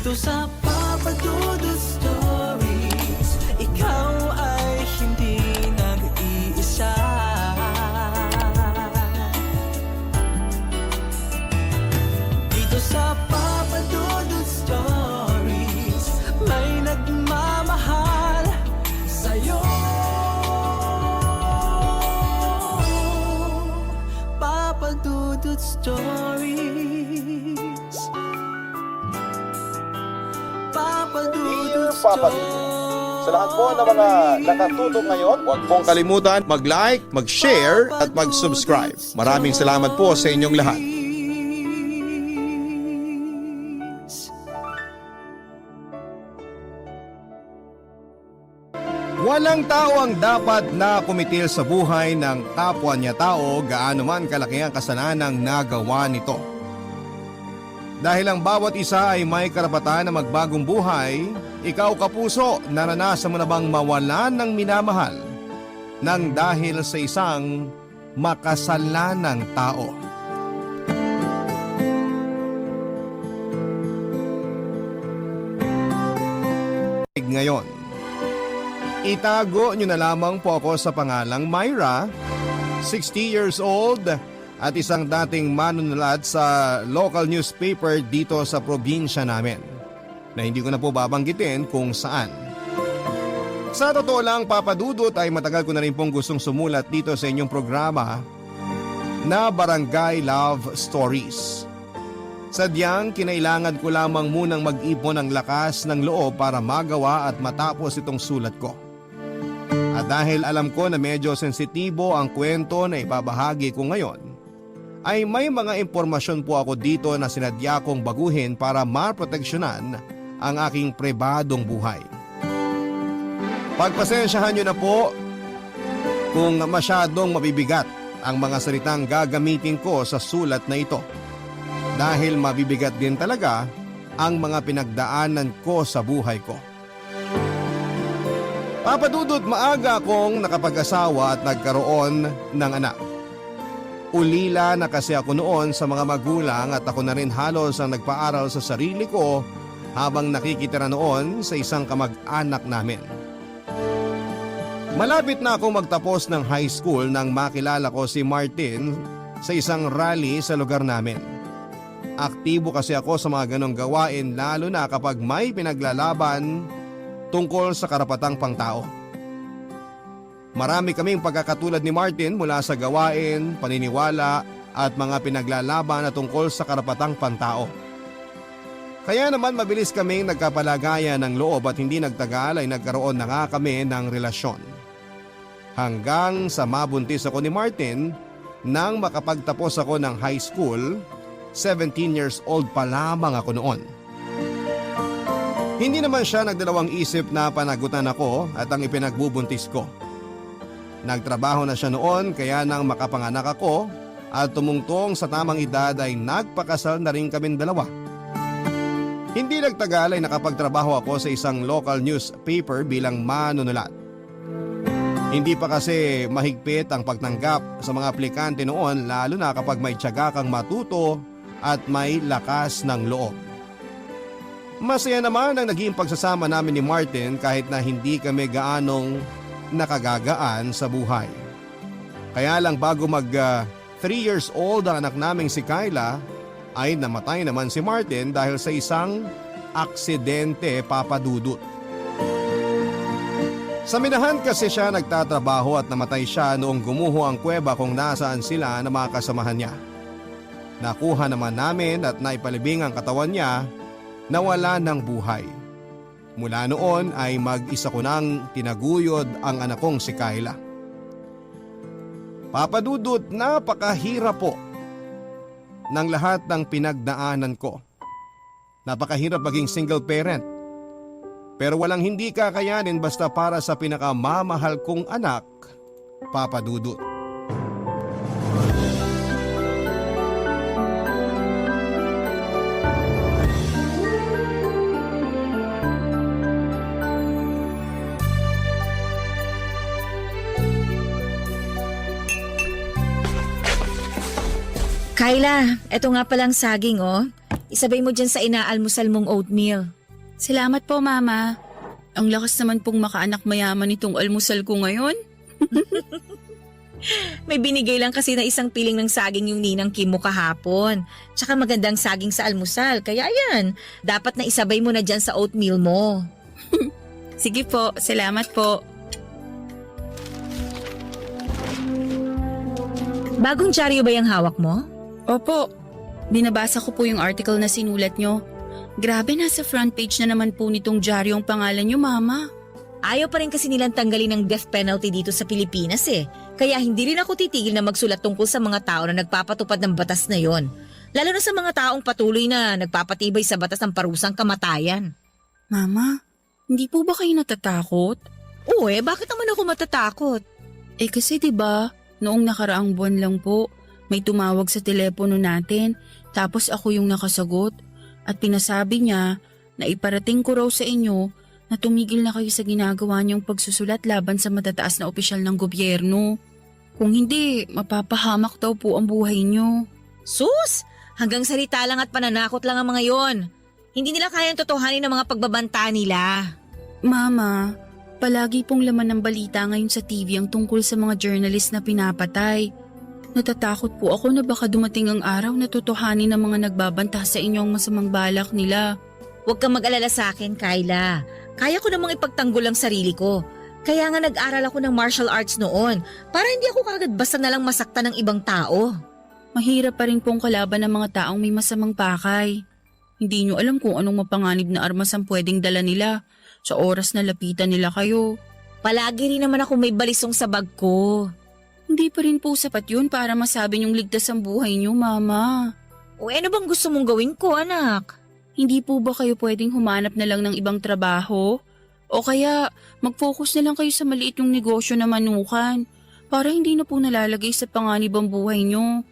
Dito sa Papa Dudut Stories, ikaw ay hindi nag-iisa. Dito sa Papa Dudut Stories, may nagmamahal sa'yo. Papa Dudut Stories, Papa Dudut Papa Dudut. Sa lahat po ng mga nakatutok ngayon, huwag pong kalimutan mag-like, mag-share at mag-subscribe. Maraming salamat po sa inyong lahat. Walang tao ang dapat na kumitil sa buhay ng kapwa niya tao gaano man kalaki ang kasalanang nagawa nito. Dahil ang bawat isa ay may karapatan na magbagong buhay, ikaw kapuso, naranasan mo na bang mawalan ng minamahal nang dahil sa isang makasalanang tao? Ngayon, itago nyo na lamang po ako sa pangalang Myra, 60 years old, at isang dating manunulat sa local newspaper dito sa probinsya namin, na hindi ko na po babanggitin kung saan. Sa totoo lang, Papa Dudut, ay matagal ko na rin pong gustong sumulat dito sa inyong programa na Barangay Love Stories. Sadyang kinailangan ko lamang munang mag-ipon ng lakas ng loob para magawa at matapos itong sulat ko. At dahil alam ko na medyo sensitibo ang kwento na ibabahagi ko ngayon, ay may mga impormasyon po ako dito na sinadya kong baguhin para maproteksyonan ang aking pribadong buhay. Pagpasensyahan nyo na po kung masyadong mabibigat ang mga salitang gagamitin ko sa sulat na ito, dahil mabibigat din talaga ang mga pinagdaanan ko sa buhay ko. Papa Dudut, maaga akong nakapag-asawa at nagkaroon ng anak. Ulila na kasi ako noon sa mga magulang at ako na rin halos ang nagpaaral sa sarili ko habang nakikitira noon sa isang kamag-anak namin. Malapit na akong magtapos ng high school nang makilala ko si Martin sa isang rally sa lugar namin. Aktibo kasi ako sa mga ganong gawain, lalo na kapag may pinaglalaban tungkol sa karapatang pangtao. Marami kaming pagkakatulad ni Martin mula sa gawain, paniniwala at mga pinaglalaban na tungkol sa karapatang pantao. Kaya naman mabilis kaming nagkapalagayan ng loob at hindi nagtagal ay nagkaroon na nga kami ng relasyon. Hanggang sa mabuntis ako ni Martin nang makapagtapos ako ng high school, 17 years old pa lamang ako noon. Hindi naman siya nagdalawang isip na panagutan ako at ang ipinagbubuntis ko. Nagtrabaho na siya noon kaya nang makapanganak ako at tumungtong sa tamang edad ay nagpakasal na rin kaming dalawa. Hindi nagtagal ay nakapagtrabaho ako sa isang local newspaper bilang manunulat. Hindi pa kasi mahigpit ang pagtanggap sa mga aplikante noon, lalo na kapag may tiyaga kang matuto at may lakas ng loob. Masaya naman ang naging pagsasama namin ni Martin kahit na hindi kami gaanong nakagagaan sa buhay. Kaya lang bago mag 3 years old ang anak naming si Kyla, ay namatay naman si Martin dahil sa isang aksidente, Papa Dudut. Sa minahan kasi siya nagtatrabaho at namatay siya noong gumuho ang kuweba kung nasaan sila na mga kasamahan niya. Nakuha naman namin at naipalibing ang katawan niya na wala ng buhay. Mula noon ay mag-isa ko nang tinaguyod ang anak kong si Kyla. Papa Dudut, napakahirap po ng lahat ng pinagdaanan ko. Napakahirap maging single parent. Pero walang hindi kakayanin basta para sa pinakamamahal kong anak, Papa Dudut. Kyla, eto nga palang saging oh. Isabay mo dyan sa inaalmusal mong oatmeal. Salamat po, Mama. Ang lakas naman pong makaanak mayaman itong almusal ko ngayon. May binigay lang kasi na isang piling ng saging yung ninang Kim mo kahapon. Tsaka magandang saging sa almusal. Kaya yan, dapat na isabay mo na dyan sa oatmeal mo. Sige po, salamat po. Bagong dyaryo ba yung hawak mo? Opo, binabasa ko po yung article na sinulat nyo. Grabe, nasa front page na naman po nitong dyaryo ang pangalan nyo, Mama. Ayaw pa rin kasi nilang tanggalin ng death penalty dito sa Pilipinas eh. Kaya hindi rin ako titigil na magsulat tungkol sa mga tao na nagpapatupad ng batas na yon. Lalo na sa mga taong patuloy na nagpapatibay sa batas ng parusang kamatayan. Mama, hindi po ba kayo natatakot? Oo bakit naman ako matatakot? Kasi 'di ba, noong nakaraang buwan lang po, may tumawag sa telepono natin, tapos ako yung nakasagot. At pinasabi niya na iparating ko raw sa inyo na tumigil na kayo sa ginagawa niyong pagsusulat laban sa matataas na opisyal ng gobyerno. Kung hindi, mapapahamak daw po ang buhay niyo. Sus! Hanggang salita lang at pananakot lang ang mga yon. Hindi nila kayang totohanin ang mga pagbabanta nila. Mama, palagi pong laman ng balita ngayon sa TV ang tungkol sa mga journalist na pinapatay. Natatakot po ako na baka dumating ang araw na totohanin ng mga nagbabanta sa inyo ang masamang balak nila. Huwag kang mag-alala sa akin, Kyla. Kaya ko namang ipagtanggol ang sarili ko. Kaya nga nag-aral ako ng martial arts noon para hindi ako kagad basta nalang masaktan ng ibang tao. Mahirap pa rin pong kalaban ng mga taong may masamang pakay. Hindi nyo alam kung anong mapanganib na armas ang pwedeng dala nila sa oras na lapitan nila kayo. Palagi rin naman ako may balisong sa bag ko. Hindi pa rin po sapat yun para masabi nyong ligtas ang buhay nyo, Mama. Ano bang gusto mong gawin ko, anak? Hindi po ba kayo pwedeng humanap na lang ng ibang trabaho? O kaya mag-focus na lang kayo sa maliit yung negosyo na manukan para hindi na po nalalagay sa panganib ang buhay nyo.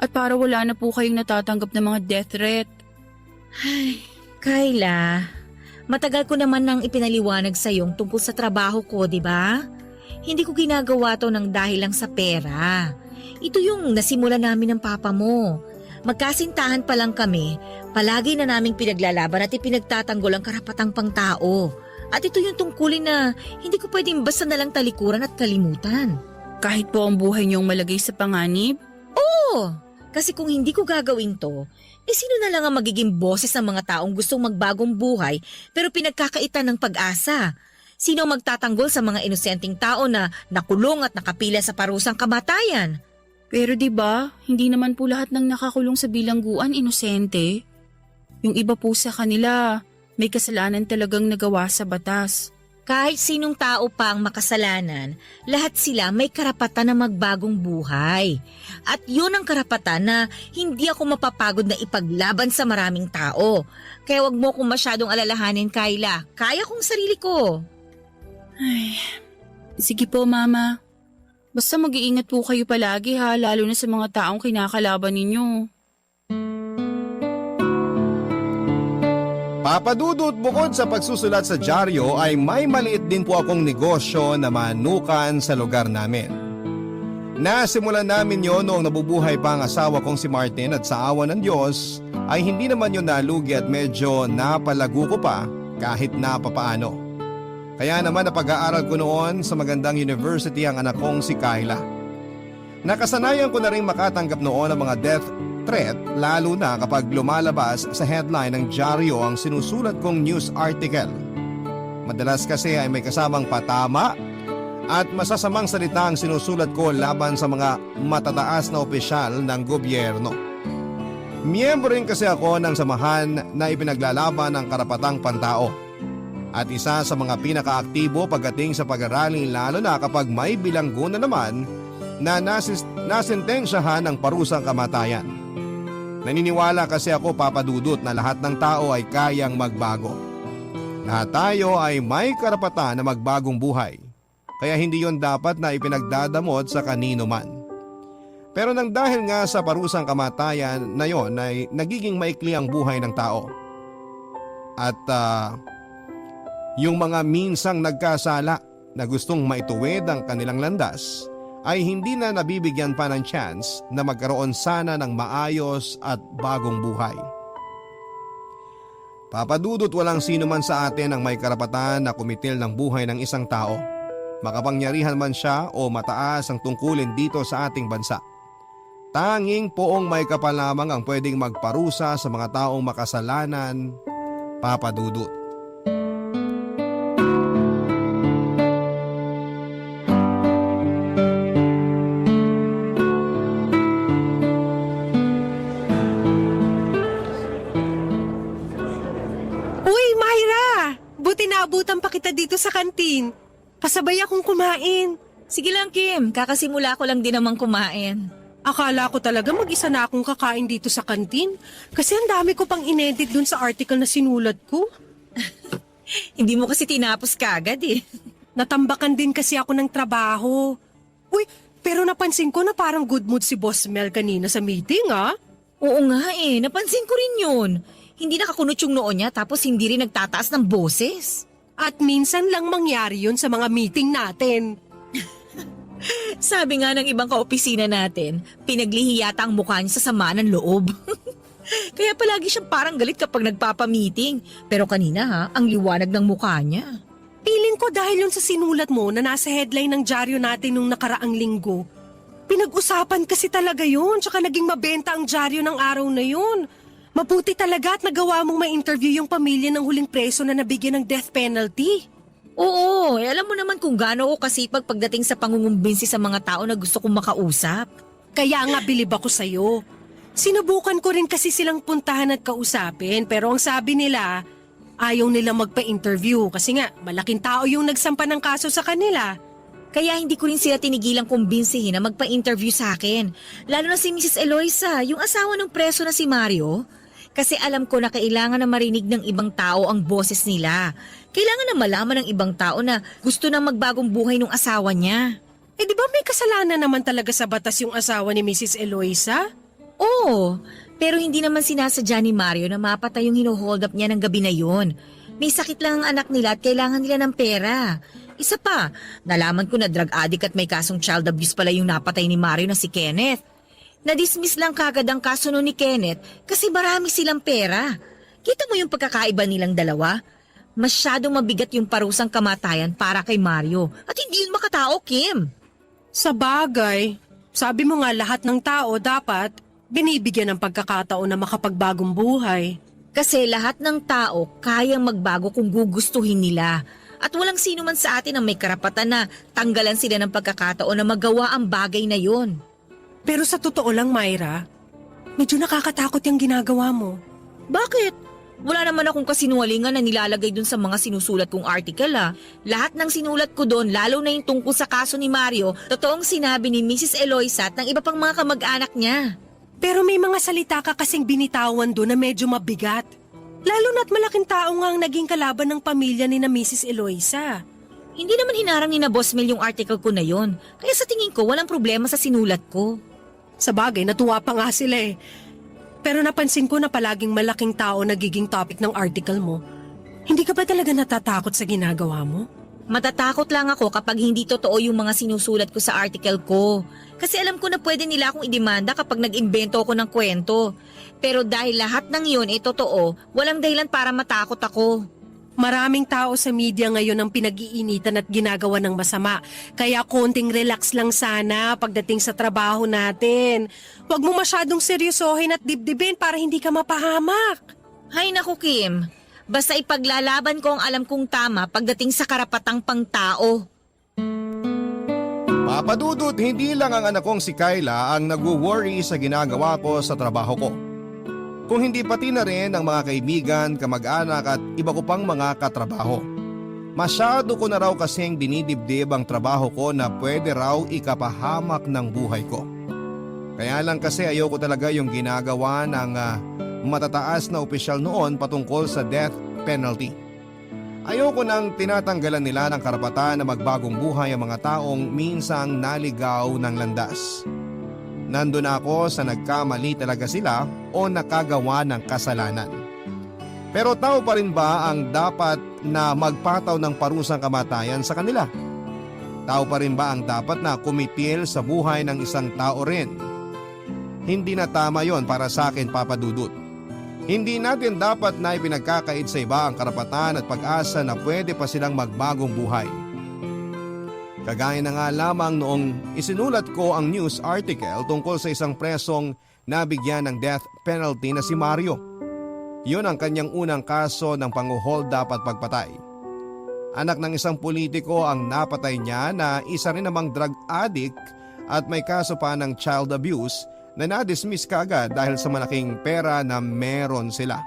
At para wala na po kayong natatanggap ng mga death threat. Ay, Kyla, matagal ko naman nang ipinaliwanag sa iyong tungkol sa trabaho ko, di ba? Hindi ko ginagawa to ng dahil lang sa pera. Ito yung nasimula namin ng papa mo. Magkasintahan pa lang kami, palagi na naming pinaglalaban at ipinagtatanggol ang karapatang pangtao. At ito yung tungkulin na hindi ko pwedeng basta nalang talikuran at kalimutan. Kahit po ang buhay niyong malagay sa panganib? Oo, kasi kung hindi ko gagawin to, sino na lang ang magiging boses ng mga taong gustong magbagong buhay pero pinagkakaitan ng pag-asa? Sino ang magtatanggol sa mga inosenteng tao na nakulong at nakapila sa parusang kamatayan? Pero 'di ba, hindi naman po lahat ng nakakulong sa bilangguan inosente. Yung iba po sa kanila, may kasalanan talagang nagawa sa batas. Kahit sinong tao pa ang makasalanan, lahat sila may karapatan na magbagong buhay. At yun ang karapatan na hindi ako mapapagod na ipaglaban sa maraming tao. Kaya wag mo akong masyadong alalahanin, Kyla. Kaya kong sarili ko. Ay, sige po, Mama. Basta mag-iingat po kayo palagi ha, lalo na sa mga taong kinakalaban ninyo. Papadudot, bukod sa pagsusulat sa dyaryo ay may maliit din po akong negosyo na manukan sa lugar namin. Nasimulan namin yon noong nabubuhay pa ang asawa kong si Martin at sa awa ng Diyos ay hindi naman yun nalugi at medyo napalago ko pa kahit napapaano. Kaya naman napag-aaral ko noon sa magandang university ang anak kong si Kyla. Nakasanayan ko na rin makatanggap noon ng mga death threat lalo na kapag lumalabas sa headline ng dyaryo ang sinusulat kong news article. Madalas kasi ay may kasamang patama at masasamang salita ang sinusulat ko laban sa mga matataas na opisyal ng gobyerno. Miyembro rin kasi ako ng samahan na ipinaglalaban ng karapatang pantao. At isa sa mga pinakaaktibo pagdating sa pag-aralin lalo na kapag may bilanggo na naman na nasintensyahan ng parusang kamatayan. Naniniwala kasi ako, Papa Dudut, na lahat ng tao ay kayang magbago. Lahat tayo ay may karapatan na magbagong buhay. Kaya hindi yon dapat na ipinagdadamot sa kanino man. Pero nang dahil nga sa parusang kamatayan na yon ay nagiging maikli ang buhay ng tao. At yung mga minsang nagkasala na gustong maituwid ang kanilang landas ay hindi na nabibigyan pa ng chance na magkaroon sana ng maayos at bagong buhay. Papadudot, walang sino man sa atin ang may karapatan na kumitil ng buhay ng isang tao. Makapangyarihan man siya o mataas ang tungkulin dito sa ating bansa. Tanging poong may kapal lamang ang pwedeng magparusa sa mga taong makasalanan, Papadudot. Uy, Myra! Buti naabutan pa kita dito sa kantin. Pasabay akong kumain. Sige lang Kim, kakasimula ko lang din namang kumain. Akala ko talaga mag-isa na akong kakain dito sa kantin. Kasi ang dami ko pang inedit dun sa article na sinulat ko. Hindi mo kasi tinapos kagad eh. Natambakan din kasi ako ng trabaho. Uy, pero napansin ko na parang good mood si Boss Mel kanina sa meeting, ah. Oo nga eh, napansin ko rin yun. Hindi nakakunot yung noo niya tapos hindi rin nagtataas ng boses. At minsan lang mangyari yun sa mga meeting natin. Sabi nga ng ibang kaopisina natin, pinaglihi yata ang mukha niya sa sama ng loob. Kaya palagi siyang parang galit kapag nagpapamiting. Pero kanina ha, ang liwanag ng mukha niya. Piling ko dahil yun sa sinulat mo na nasa headline ng dyaryo natin nung nakaraang linggo. Pinag-usapan kasi talaga yun, tsaka naging mabenta ang dyaryo ng araw na yun. Mabuti talaga at nagawa mong ma-interview yung pamilya ng huling preso na nabigyan ng death penalty. Oo, alam mo naman kung gaano ako kasipag pagdating sa pangungumbinsi sa mga tao na gusto kong makausap. Kaya nga bilib ako sa'yo. Sinubukan ko rin kasi silang puntahan at kausapin pero ang sabi nila, ayaw nila magpa-interview kasi nga malaking tao yung nagsampa ng kaso sa kanila. Kaya hindi ko rin sila tinigilang kumbinsihin na magpa-interview sa akin. Lalo na si Mrs. Eloisa, yung asawa ng preso na si Mario. Kasi alam ko na kailangan na marinig ng ibang tao ang boses nila. Kailangan na malaman ng ibang tao na gusto na magbagong buhay ng asawa niya. Eh di ba may kasalanan naman talaga sa batas yung asawa ni Mrs. Eloisa? Oo, pero hindi naman sinasadya ni Mario na mapatay yung hino-hold up niya ng gabi na yun. May sakit lang ang anak nila at kailangan nila ng pera. Isa pa, nalaman ko na drug addict at may kasong child abuse pala yung napatay ni Mario na si Kenneth. Na-dismiss lang kagad ang kaso nun ni Kenneth kasi marami silang pera. Kita mo yung pagkakaiba nilang dalawa? Masyadong mabigat yung parusang kamatayan para kay Mario at hindi yun makatao, Kim. Sa bagay, sabi mo nga lahat ng tao dapat binibigyan ng pagkakataon na makapagbagong buhay. Kasi lahat ng tao kayang magbago kung gugustuhin nila. At walang sino man sa atin ang may karapatan na tanggalan sila ng pagkakataon na magawa ang bagay na yon. Pero sa totoo lang, Myra, medyo nakakatakot yung ginagawa mo. Bakit? Wala naman akong kasinungalingan na nilalagay dun sa mga sinusulat kong article ah. Lahat ng sinulat ko doon, lalo na yung tungkol sa kaso ni Mario, totoong sinabi ni Mrs. Eloisa at ng iba pang mga kamag-anak niya. Pero may mga salita ka kasing binitawan doon na medyo mabigat. Lalo na't malaking tao nga ang naging kalaban ng pamilya ni na Mrs. Eloisa. Hindi naman hinarang ni na Boss Mel yung article ko na yon. Kaya sa tingin ko, walang problema sa sinulat ko. Sa bagay, natuwa pa nga sila eh. Pero napansin ko na palaging malaking tao nagiging topic ng article mo. Hindi ka ba talaga natatakot sa ginagawa mo? Matatakot lang ako kapag hindi totoo yung mga sinusulat ko sa article ko. Kasi alam ko na pwede nila akong idemanda kapag nag-imbento ako ng kwento. Pero dahil lahat ng yun ay totoo, walang dahilan para matakot ako. Maraming tao sa media ngayon ang pinag-iinitan at ginagawa ng masama. Kaya konting relax lang sana pagdating sa trabaho natin. Huwag mo masyadong seryosohin at dibdibin para hindi ka mapahamak. Hay naku Kim, basta ipaglalaban ko ang alam kong tama pagdating sa karapatang pangtao. Papadudot, hindi lang ang anak kong si Kyla ang nagwo-worry sa ginagawa ko sa trabaho ko. Kung hindi pati na rin ang mga kaibigan, kamag-anak at iba ko pang mga katrabaho. Masyado ko na raw kasing dinidibdib ang trabaho ko na pwede raw ikapahamak ng buhay ko. Kaya lang kasi ayoko talaga yung ginagawa ng matataas na opisyal noon patungkol sa death penalty. Ayoko nang tinatanggalan nila ng karapatan na magbagong buhay ang mga taong minsang naligaw ng landas. Nandun ako sa nagkamali talaga sila o nakagawa ng kasalanan. Pero tao pa rin ba ang dapat na magpataw ng parusang kamatayan sa kanila? Tao pa rin ba ang dapat na kumitil sa buhay ng isang tao rin? Hindi na tama yon para sa akin, Papadudut. Hindi natin dapat na ipinagkakait sa iba ang karapatan at pag-asa na pwede pa silang magbagong buhay. Kagaya na nga lamang noong isinulat ko ang news article tungkol sa isang presong nabigyan ng death penalty na si Mario. Yun ang kanyang unang kaso ng pang-hold up at pagpatay. Anak ng isang politiko ang napatay niya na isa rin namang drug addict at may kaso pa ng child abuse na na-dismiss kaagad dahil sa malaking pera na meron sila.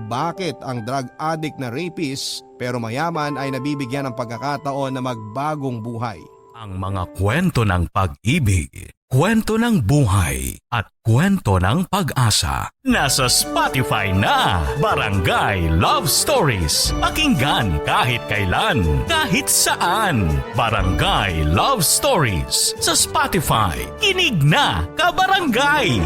Bakit ang drug addict na rapist pero mayaman ay nabibigyan ng pagkakataon na magbagong buhay? Ang mga kwento ng pag-ibig, kwento ng buhay at kwento ng pag-asa. Nasa Spotify na! Barangay Love Stories. Pakinggan kahit kailan, kahit saan. Barangay Love Stories sa Spotify. Kinig na, kabarangay!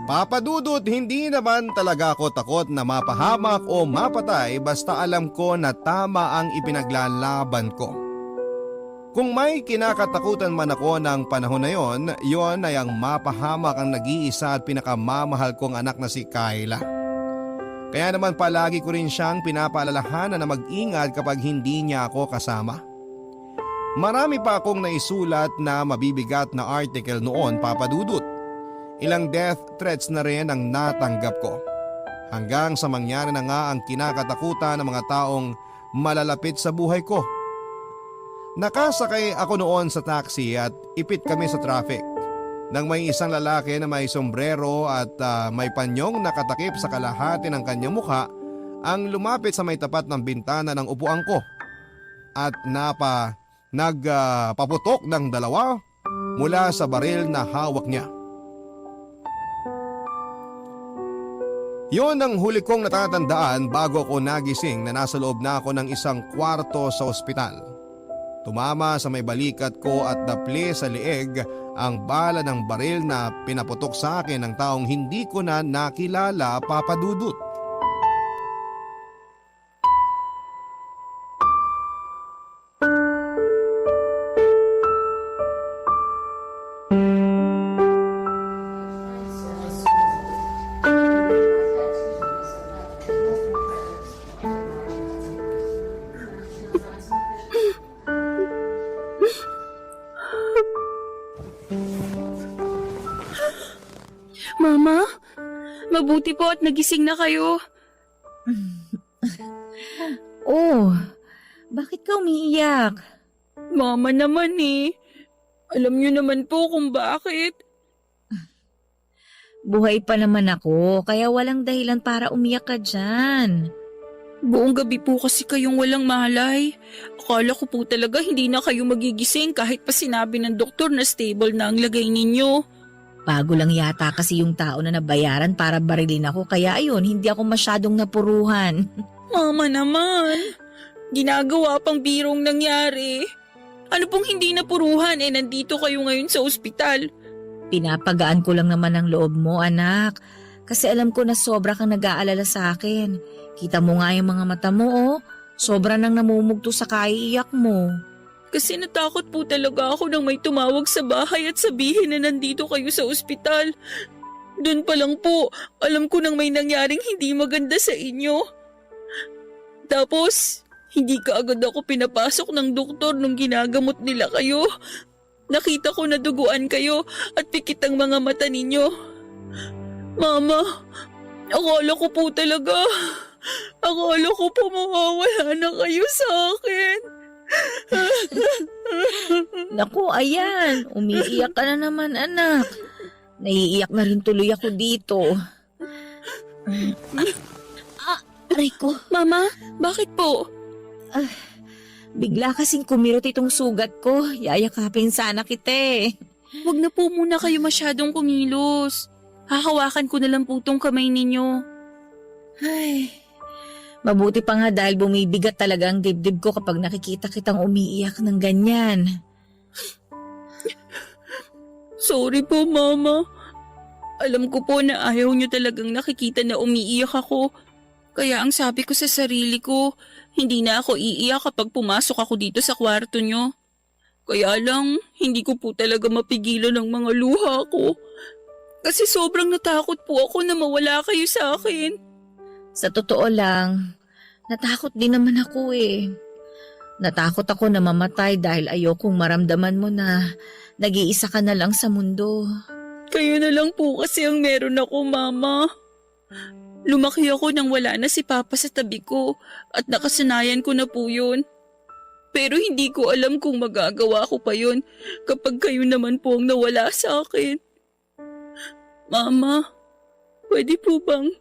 Papa Dudut, hindi naman talaga ako takot na mapahamak o mapatay basta alam ko na tama ang ipinaglalaban ko. Kung may kinakatakutan man ako ng panahon na yon ay ang mapahamak ang nag-iisa at pinakamamahal kong anak na si Kyla. Kaya naman palagi ko rin siyang pinapaalalahanan na mag-ingat kapag hindi niya ako kasama. Marami pa akong naisulat na mabibigat na article noon, Papa Dudut. Ilang death threats na rin ang natanggap ko. Hanggang sa mangyari na nga ang kinakatakutan ng mga taong malalapit sa buhay ko. Nakasakay ako noon sa taxi at ipit kami sa traffic. Nang may isang lalaki na may sombrero at may panyong nakatakip sa kalahati ng kanyang mukha ang lumapit sa may tapat ng bintana ng upuan ko. At nagpaputok ng dalawa mula sa baril na hawak niya. Yon ang huli kong natatandaan bago ako nagising na nasa loob na ako ng isang kwarto sa ospital. Tumama sa may balikat ko at napli sa lieg ang bala ng baril na pinaputok sa akin ng taong hindi ko na nakilala, Papa Dudut. Mama, mabuti po at nagising na kayo. Oh, bakit ka umiiyak? Mama naman eh. Alam niyo naman po kung bakit. Buhay pa naman ako, kaya walang dahilan para umiyak ka dyan. Buong gabi po kasi kayong walang malay. Akala ko po talaga hindi na kayo magigising kahit pa sinabi ng doktor na stable na ang lagay ninyo. Bago lang yata kasi yung tao na nabayaran para barilin ako, kaya ayun, hindi ako masyadong napuruhan. Mama naman, ginagawa pang birong nangyari. Ano pong hindi napuruhan nandito kayo ngayon sa ospital? Pinapagaan ko lang naman ang loob mo, anak. Kasi alam ko na sobra kang nag-aalala sa akin. Kita mo nga yung mga mata mo, oh. Sobra nang namumugto sa kaiiyak mo. Kasi natakot po talaga ako nang may tumawag sa bahay at sabihin na nandito kayo sa ospital. Doon pa lang po, alam ko nang may nangyaring hindi maganda sa inyo. Tapos, hindi kaagad ako pinapasok ng doktor nung ginagamot nila kayo. Nakita ko na duguan kayo at pikit ang mga mata ninyo. Mama, akala ko po talaga. Akala ko po mawawala na kayo sa akin. Naku, ayan. Umiiyak ka na naman, anak. Naiiyak na rin tuloy ako dito. Aray ko. Mama, bakit po? Bigla kasing kumirot itong sugat ko. Yayakapin sana kita eh. Huwag na po muna kayo masyadong kumilos. Hahawakan ko na lang po tong kamay ninyo. Ay, mabuti pa nga dahil bumibigat talaga ang dibdib ko kapag nakikita kitang umiiyak ng ganyan. Sorry po, Mama. Alam ko po na ayaw niyo talagang nakikita na umiiyak ako. Kaya ang sabi ko sa sarili ko, hindi na ako iiyak kapag pumasok ako dito sa kwarto niyo. Kaya lang, hindi ko po talaga mapigilan ang mga luha ko. Kasi sobrang natakot po ako na mawala kayo sa akin. Sa totoo lang, natakot din naman ako eh. Natakot ako na mamatay dahil ayokong maramdaman mo na nag-iisa ka na lang sa mundo. Kayo na lang po kasi ang meron ako, Mama. Lumaki ako nang wala na si Papa sa tabi ko at nakasanayan ko na po yun. Pero hindi ko alam kung magagawa ko pa yun kapag kayo naman po ang nawala sa akin. Mama, pwede po bang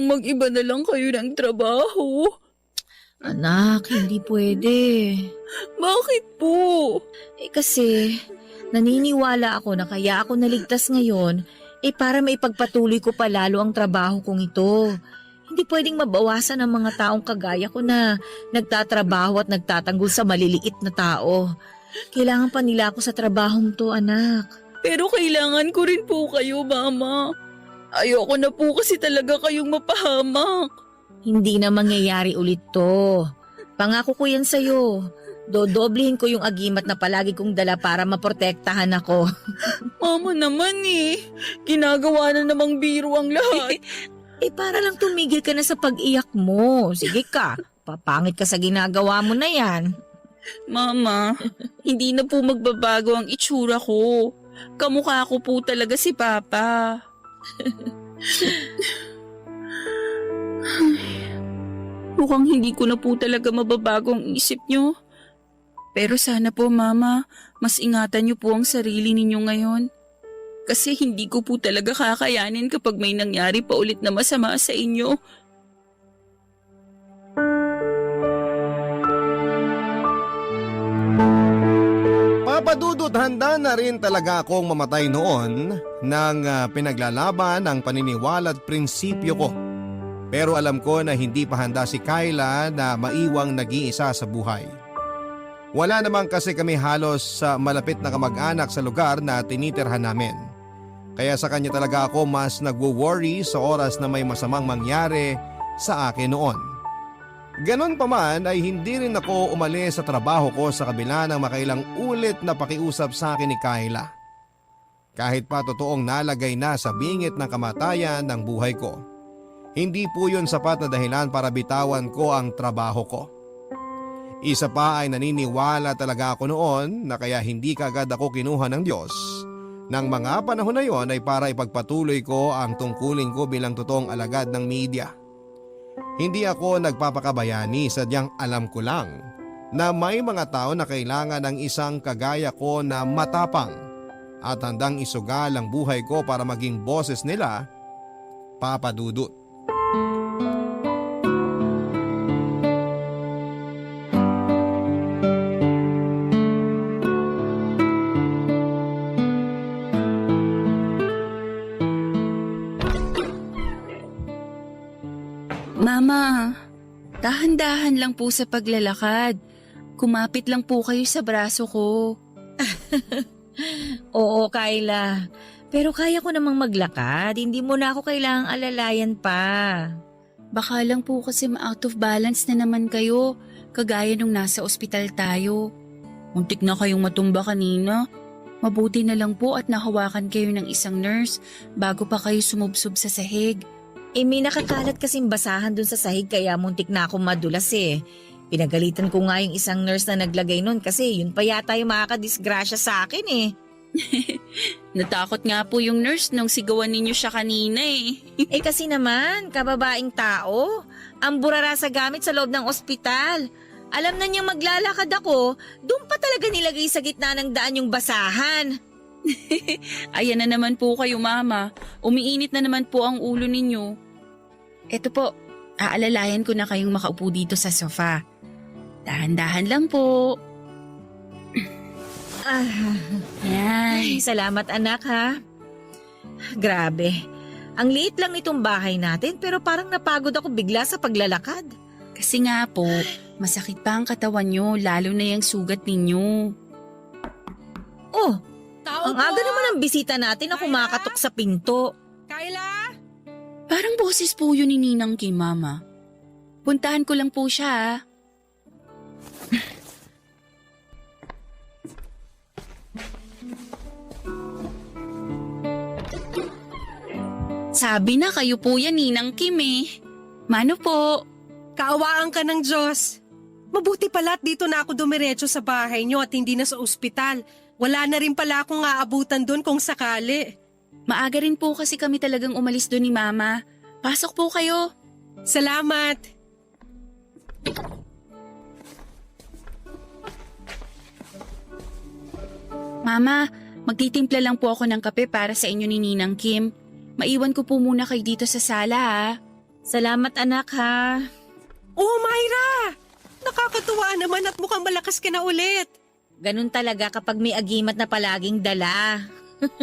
mag-iba na lang kayo ng trabaho? Anak, hindi pwede. Bakit po? Kasi naniniwala ako na kaya ako naligtas ngayon para maipagpatuloy ko pa lalo ang trabaho kong ito. Hindi pwedeng mabawasan ng mga taong kagaya ko na nagtatrabaho at nagtatanggol sa maliliit na tao. Kailangan pa nila ako sa trabahong to, anak. Pero kailangan ko rin po kayo, Mama. Ayoko na po kasi talaga kayong mapahamak. Hindi na mangyayari ulit to. Pangako ko yan sa'yo. Dodoblihin ko yung agimat na palagi kong dala para maprotektahan ako. Mama naman ginagawa na namang biro ang lahat. Para lang tumigil ka na sa pag-iyak mo. Sige ka, papangit ka sa ginagawa mo na yan. Mama, hindi na po magbabago ang itsura ko. Kamukha ko po talaga si Papa. Mukhang hindi ko na po talaga mababago ang isip nyo. Pero sana po, Mama, mas ingatan nyo po ang sarili ninyo ngayon. Kasi hindi ko po talaga kakayanin kapag may nangyari pa ulit na masama sa inyo. Papa Dudut, handa na rin talaga akong mamatay noon nang pinaglalaban ang paniniwala at prinsipyo ko. Pero alam ko na hindi pa handa si Kyla na maiwang nag-iisa sa buhay. Wala naman kasi kami halos sa malapit na kamag-anak sa lugar na tinitirhan namin. Kaya sa kanya talaga ako mas nagwo-worry sa oras na may masamang mangyari sa akin noon. Ganon pa man ay hindi rin ako umalis sa trabaho ko sa kabila ng makailang ulit na pakiusap sa akin ni Kyla. Kahit pa totoong nalagay na sa bingit ng kamatayan ng buhay ko. Hindi po yun sapat na dahilan para bitawan ko ang trabaho ko. Isa pa ay naniniwala talaga ako noon na kaya hindi kaagad ako kinuha ng Diyos. Nang mga panahon na yon ay para ipagpatuloy ko ang tungkulin ko bilang totoong alagad ng media. Hindi ako nagpapakabayani, sadyang alam ko lang na may mga tao na kailangan ng isang kagaya ko na matapang at handang isugal ang buhay ko para maging boses nila, Papa Dudut. Mama, dahan-dahan lang po sa paglalakad. Kumapit lang po kayo sa braso ko. Oo, Kyla. Pero kaya ko namang maglakad. Hindi mo na ako kailangang alalayan pa. Baka lang po kasi ma-out of balance na naman kayo, kagaya nung nasa ospital tayo. Muntik na kayong matumba kanina. Mabuti na lang po at nahawakan kayo ng isang nurse bago pa kayo sumubsob sa sahig. May nakakalat kasing basahan dun sa sahig kaya muntik na akong madulas eh. Pinagalitan ko nga yung isang nurse na naglagay nun kasi yun pa yata yung makakadisgrasya sa akin eh. Natakot nga po yung nurse nung sigawan ninyo siya kanina eh. Kasi naman, kababaing tao, ang burara sa gamit sa loob ng ospital. Alam na niyang maglalakad ako, doon pa talaga nilagay sa gitna ng daan yung basahan. Ayan na naman po kayo, Mama. Umiinit na naman po ang ulo ninyo. Eto po, aalalayan ko na kayong makaupo dito sa sofa. Dahan-dahan lang po. Yan. Ay, salamat anak ha. Grabe, ang liit lang nitong bahay natin pero parang napagod ako bigla sa paglalakad. Kasi nga po, masakit pa ang katawan nyo, lalo na yung sugat ninyo. Oh, Tao ang aga naman ang bisita natin na kumakatok sa pinto. Kyla? Parang boses po yun ni Ninang Kim, Mama. Puntahan ko lang po siya. Sabi na kayo po yan, Ninang Kim eh. Mano po? Kaawaan ka ng Diyos. Mabuti pala at dito na ako dumiretso sa bahay nyo at hindi na sa ospital. Wala na rin pala akong aabutan doon kung sakali. Maaga rin po kasi kami talagang umalis doon ni Mama. Pasok po kayo. Salamat. Mama, magtitimpla lang po ako ng kape para sa inyo ni Ninang Kim. Maiwan ko po muna kayo dito sa sala ha. Salamat anak ha. Oh, Myra! Nakakatuwa naman at mukhang malakas ka na ulit. Ganun talaga kapag may agimat na palaging dala.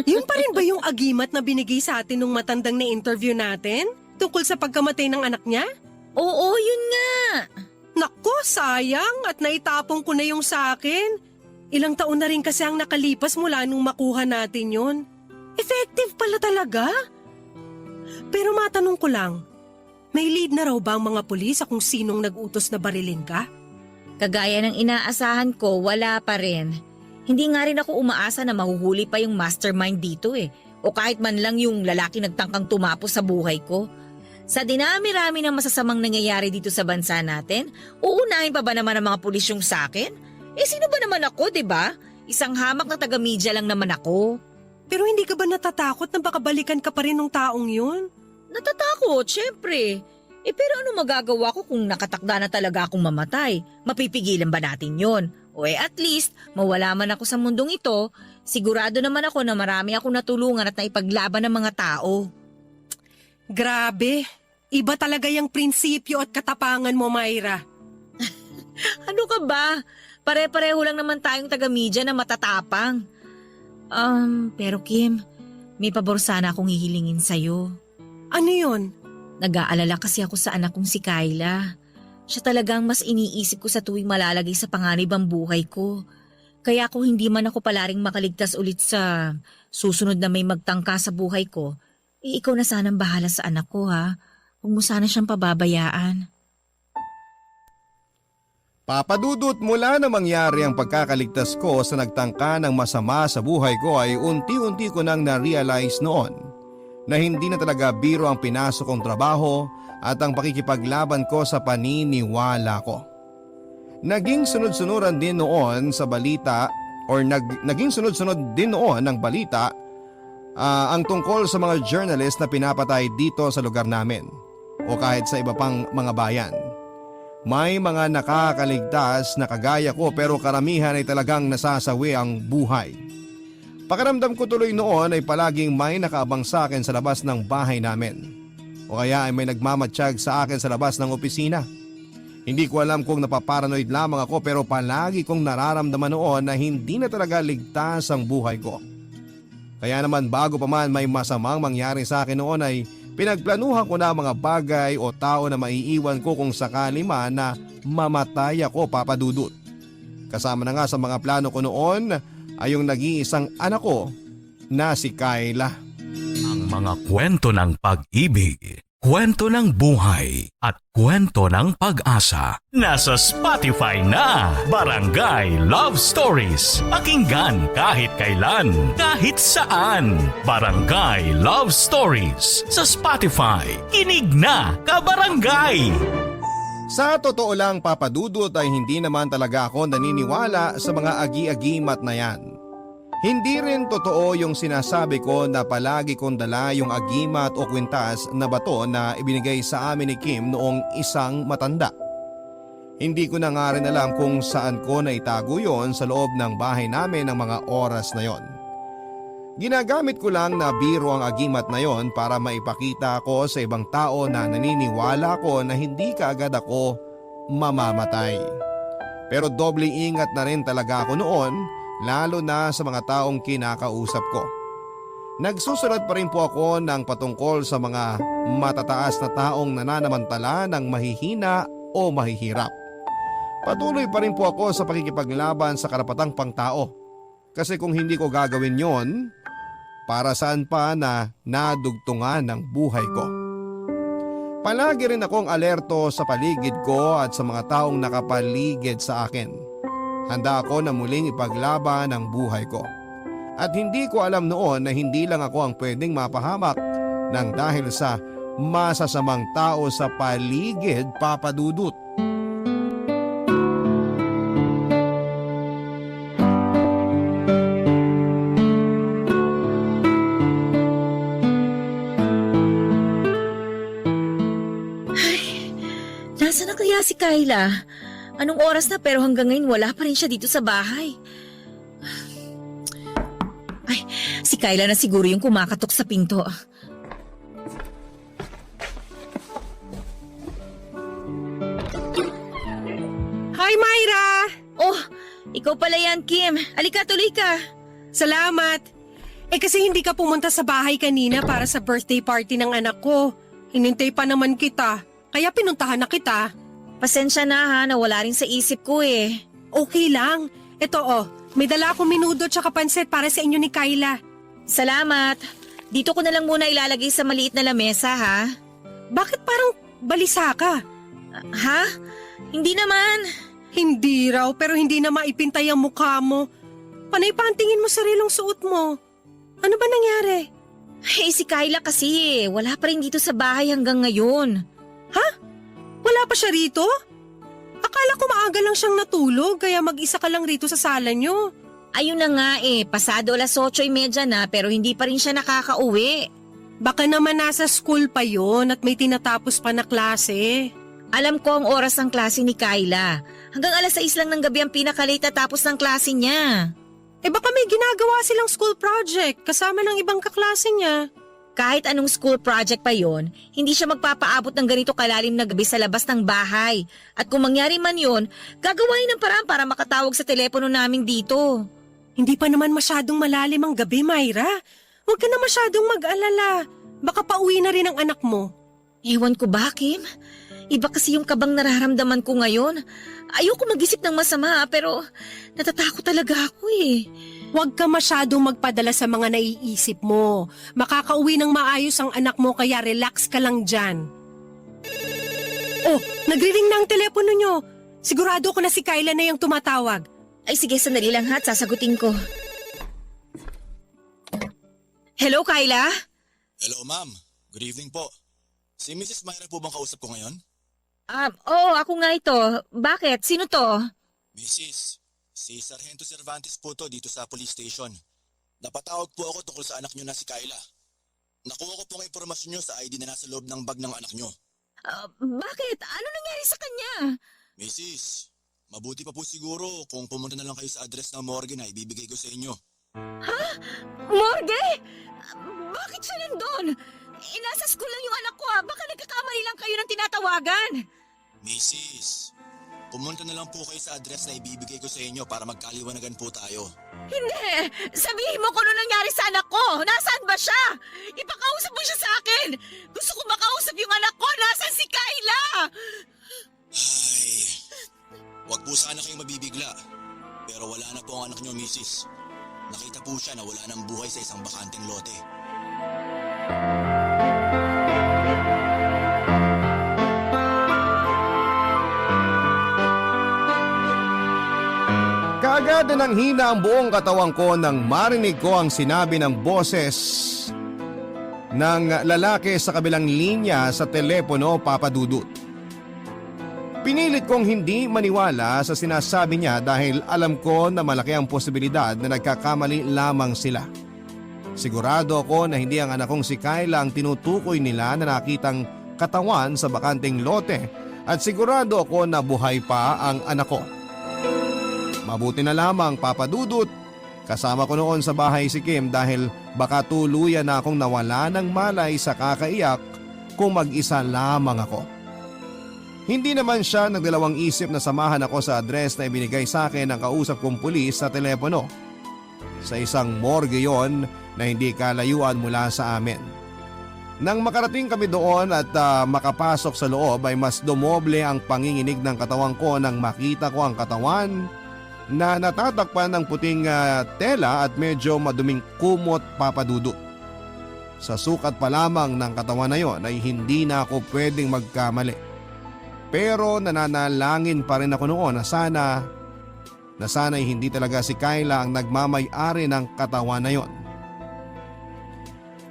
Yun pa rin ba yung agimat na binigay sa atin nung matandang na interview natin? Tungkol sa pagkamatay ng anak niya? Oo, yun nga. Nako, sayang at naitapong ko na yung sa akin. Ilang taon na rin kasi ang nakalipas mula nung makuha natin yun. Effective pala talaga. Pero matanong ko lang, may lead na raw ba ang mga pulis sa kung sinong nag-utos na barilin ka? Kagaya ng inaasahan ko, wala pa rin. Hindi nga rin ako umaasa na mahuhuli pa yung mastermind dito eh. O kahit man lang yung lalaki nagtangkang tumapos sa buhay ko. Sa dinami-rami ng masasamang nangyayari dito sa bansa natin, uunahin pa ba naman ang mga pulis yung sa akin? Eh sino ba naman ako, 'di ba? Isang hamak na taga-media lang naman ako. Pero hindi ka ba natatakot na baka balikan ka pa rin ng taong yun? Natatakot, syempre. Eh pero ano magagawa ko kung nakatakda na talaga akong mamatay? Mapipigilan ba natin yon? O at least, mawala man ako sa mundong ito, sigurado naman ako na marami akong natulungan at naipaglaban ng mga tao. Grabe, iba talaga yung prinsipyo at katapangan mo, Myra. Ano ka ba? Pare-pareho lang naman tayong taga-media na matatapang. Pero Kim, may pabor sana akong hihilingin sa'yo. Ano yun? Nag-aalala kasi ako sa anak kong si Kyla. Siya talagang mas iniisip ko sa tuwing malalagay sa panganib ang buhay ko. Kaya kung hindi man ako palaring makaligtas ulit sa susunod na may magtangka sa buhay ko, ikaw na sanang bahala sa anak ko ha. Huwag mo sana siyang pababayaan. Papadudot mula na mangyari ang pagkakaligtas ko sa nagtangka ng masama sa buhay ko ay unti-unti ko nang na-realize noon na hindi na talaga biro ang pinasok kong trabaho at ang pakikipaglaban ko sa paniniwala ko. Naging sunod-sunuran din noon sa balita naging sunod-sunod din noon ng balita ang tungkol sa mga journalist na pinapatay dito sa lugar namin o kahit sa iba pang mga bayan. May mga nakakaligtas na kagaya ko pero karamihan ay talagang nasasawi ang buhay. Pakiramdam ko tuloy noon ay palaging may nakaabang sa akin sa labas ng bahay namin. O kaya ay may nagmamatsyag sa akin sa labas ng opisina. Hindi ko alam kung napaparanoid lamang ako pero palagi kong nararamdaman noon na hindi na talaga ligtas ang buhay ko. Kaya naman bago pa man may masamang mangyari sa akin noon ay pinagplanuhan ko na mga bagay o tao na maiiwan ko kung sakali man na mamatay ako, papadudot. Kasama na nga sa mga plano ko noon ay yung nag-iisang anak ko na si Kyla. Ang mga kwento ng pag-ibig, kwento ng buhay at kwento ng pag-asa nasa Spotify na. Barangay Love Stories. Pakinggan kahit kailan, kahit saan. Barangay Love Stories sa Spotify. Kinig na, kabarangay! Sa totoo lang, papadudot, ay hindi naman talaga ako naniniwala sa mga agi-agimat na yan. Hindi rin totoo yung sinasabi ko na palagi kong dala yung agimat o kwintas na bato na ibinigay sa amin ni Kim noong isang matanda. Hindi ko na nga rin alam kung saan ko naitago yon sa loob ng bahay namin ng mga oras na yon. Ginagamit ko lang na biro ang agimat na yon para maipakita ko sa ibang tao na naniniwala ko na hindi kaagad ako mamamatay. Pero doble ingat na rin talaga ako noon, lalo na sa mga taong kinakausap ko. Nagsusulat pa rin po ako ng patungkol sa mga matataas na taong nananamantala ng mahihina o mahihirap. Patuloy pa rin po ako sa pakikipaglaban sa karapatang pangtao. Kasi kung hindi ko gagawin yon, para saan pa na nadugtungan ng buhay ko. Palagi rin akong alerto sa paligid ko at sa mga taong nakapaligid sa akin. Handa ako na muling ipaglaban ang buhay ko. At hindi ko alam noon na hindi lang ako ang pwedeng mapahamak nang dahil sa masasamang tao sa paligid, Papa Dudut. Nasaan na kaya si Kyla? Anong oras na pero hanggang ngayon wala pa rin siya dito sa bahay. Ay, si Kyla na siguro yung kumakatok sa pinto. Hi, Myra! Oh, ikaw pala yan, Kim. Halika, tuloy ka. Salamat. Kasi hindi ka pumunta sa bahay kanina para sa birthday party ng anak ko. Hinintay pa naman kita, kaya pinuntahan na kita. Pasensya na ha, nawala rin sa isip ko eh. Okay lang. Ito may dala akong minudo tsaka pansit para sa inyo ni Kyla. Salamat. Dito ko na lang muna ilalagay sa maliit na lamesa ha. Bakit parang balisa ka? Ha? Hindi naman. Hindi raw, pero hindi na maipintay ang mukha mo. Panay pa ang tingin mo sa rilong suot mo. Ano ba nangyari? Si Kyla kasi wala pa rin dito sa bahay hanggang ngayon. Ha? Wala pa siya rito? Akala ko maaga lang siyang natulog, kaya mag-isa ka lang rito sa sala niyo. Ayun na nga pasado 8:30 na pero hindi pa rin siya nakakauwi. Baka naman nasa school pa yon at may tinatapos pa na klase. Alam ko ang oras ng klase ni Kyla. Hanggang 6:00 lang ng gabi ang pinaka-late na tapos ng klase niya. Baka may ginagawa silang school project kasama ng ibang kaklase niya. Kahit anong school project pa yon, hindi siya magpapaabot ng ganito kalalim na gabi sa labas ng bahay. At kung mangyari man yon, gagawain ng paraan para makatawag sa telepono namin dito. Hindi pa naman masyadong malalim ang gabi, Myra. Huwag ka na masyadong mag-alala. Baka pauwi na rin ang anak mo. Ewan ko ba, Kim? Iba kasi yung kabang nararamdaman ko ngayon. Ayoko mag-isip ng masama pero natatakot talaga ako eh. Huwag ka masyadong magpadala sa mga naiisip mo. Makakauwi ng maayos ang anak mo kaya relax ka lang dyan. Oh, nagri-ring na ang telepono nyo. Sigurado ko na si Kyla na yung tumatawag. Ay sige, sandali lang ha, sasagutin ko. Hello, Kyla? Hello, ma'am. Good evening po. Si Mrs. Myra po bang kausap ko ngayon? Oo, ako nga ito. Bakit? Sino to? Mrs., si Sargento Cervantes po to dito sa police station. Napatawag po ako tungkol sa anak nyo na si Kyla. Nakuha ko pong impormasyon nyo sa ID na nasa loob ng bag ng anak nyo. Bakit? Ano nangyari sa kanya? Mrs., mabuti pa po siguro kung pumunta na lang kayo sa address ng morgue na ibibigay ko sa inyo. Ha? Morgue? Bakit siya nandun? Nasa school lang yung anak ko ha. Baka nagkakamali lang kayo ng tinatawagan. Mrs., pumunta na lang po kayo sa address na ibibigay ko sa inyo para magkaliwanagan po tayo. Hindi! Sabihin mo kung ano nangyari sa anak ko! Nasaan ba siya? Ipakausap mo siya sa akin! Gusto ko makausap yung anak ko! Nasaan si Kyla? Ay, wag po sana kayong mabibigla. Pero wala na po ang anak nyo, Mrs. Nakita po siya na wala ng buhay sa isang bakanteng lote. Kaagad na nang hina ang buong katawan ko nang marinig ko ang sinabi ng boses ng lalaki sa kabilang linya sa telepono, Papa Dudut. Pinilit kong hindi maniwala sa sinasabi niya dahil alam ko na malaki ang posibilidad na nagkakamali lamang sila. Sigurado ako na hindi ang anak kong si Kyla ang tinutukoy nila na nakitang katawan sa bakanteng lote at sigurado ako na buhay pa ang anak ko. Mabuti na lamang, Papa Dudut, kasama ko noon sa bahay si Kim dahil baka tuluyan na akong nawala ng malay sa kakaiyak kung mag-isa lamang ako. Hindi naman siya nagdalawang isip na samahan ako sa address na ibinigay sa akin ng kausap kong pulis sa telepono. Sa isang morgue yon na hindi kalayuan mula sa amin. Nang makarating kami doon at makapasok sa loob ay mas dumoble ang panginginig ng katawan ko nang makita ko ang katawan na natatakpan ng puting tela at medyo maduming kumot, Papa Dudut. Sa sukat pa lamang ng katawan na yon ay hindi na ako pwedeng magkamali. Pero nananalangin pa rin ako noon na sana'y hindi talaga si Kyla ang nagmamay-ari ng katawan na yon.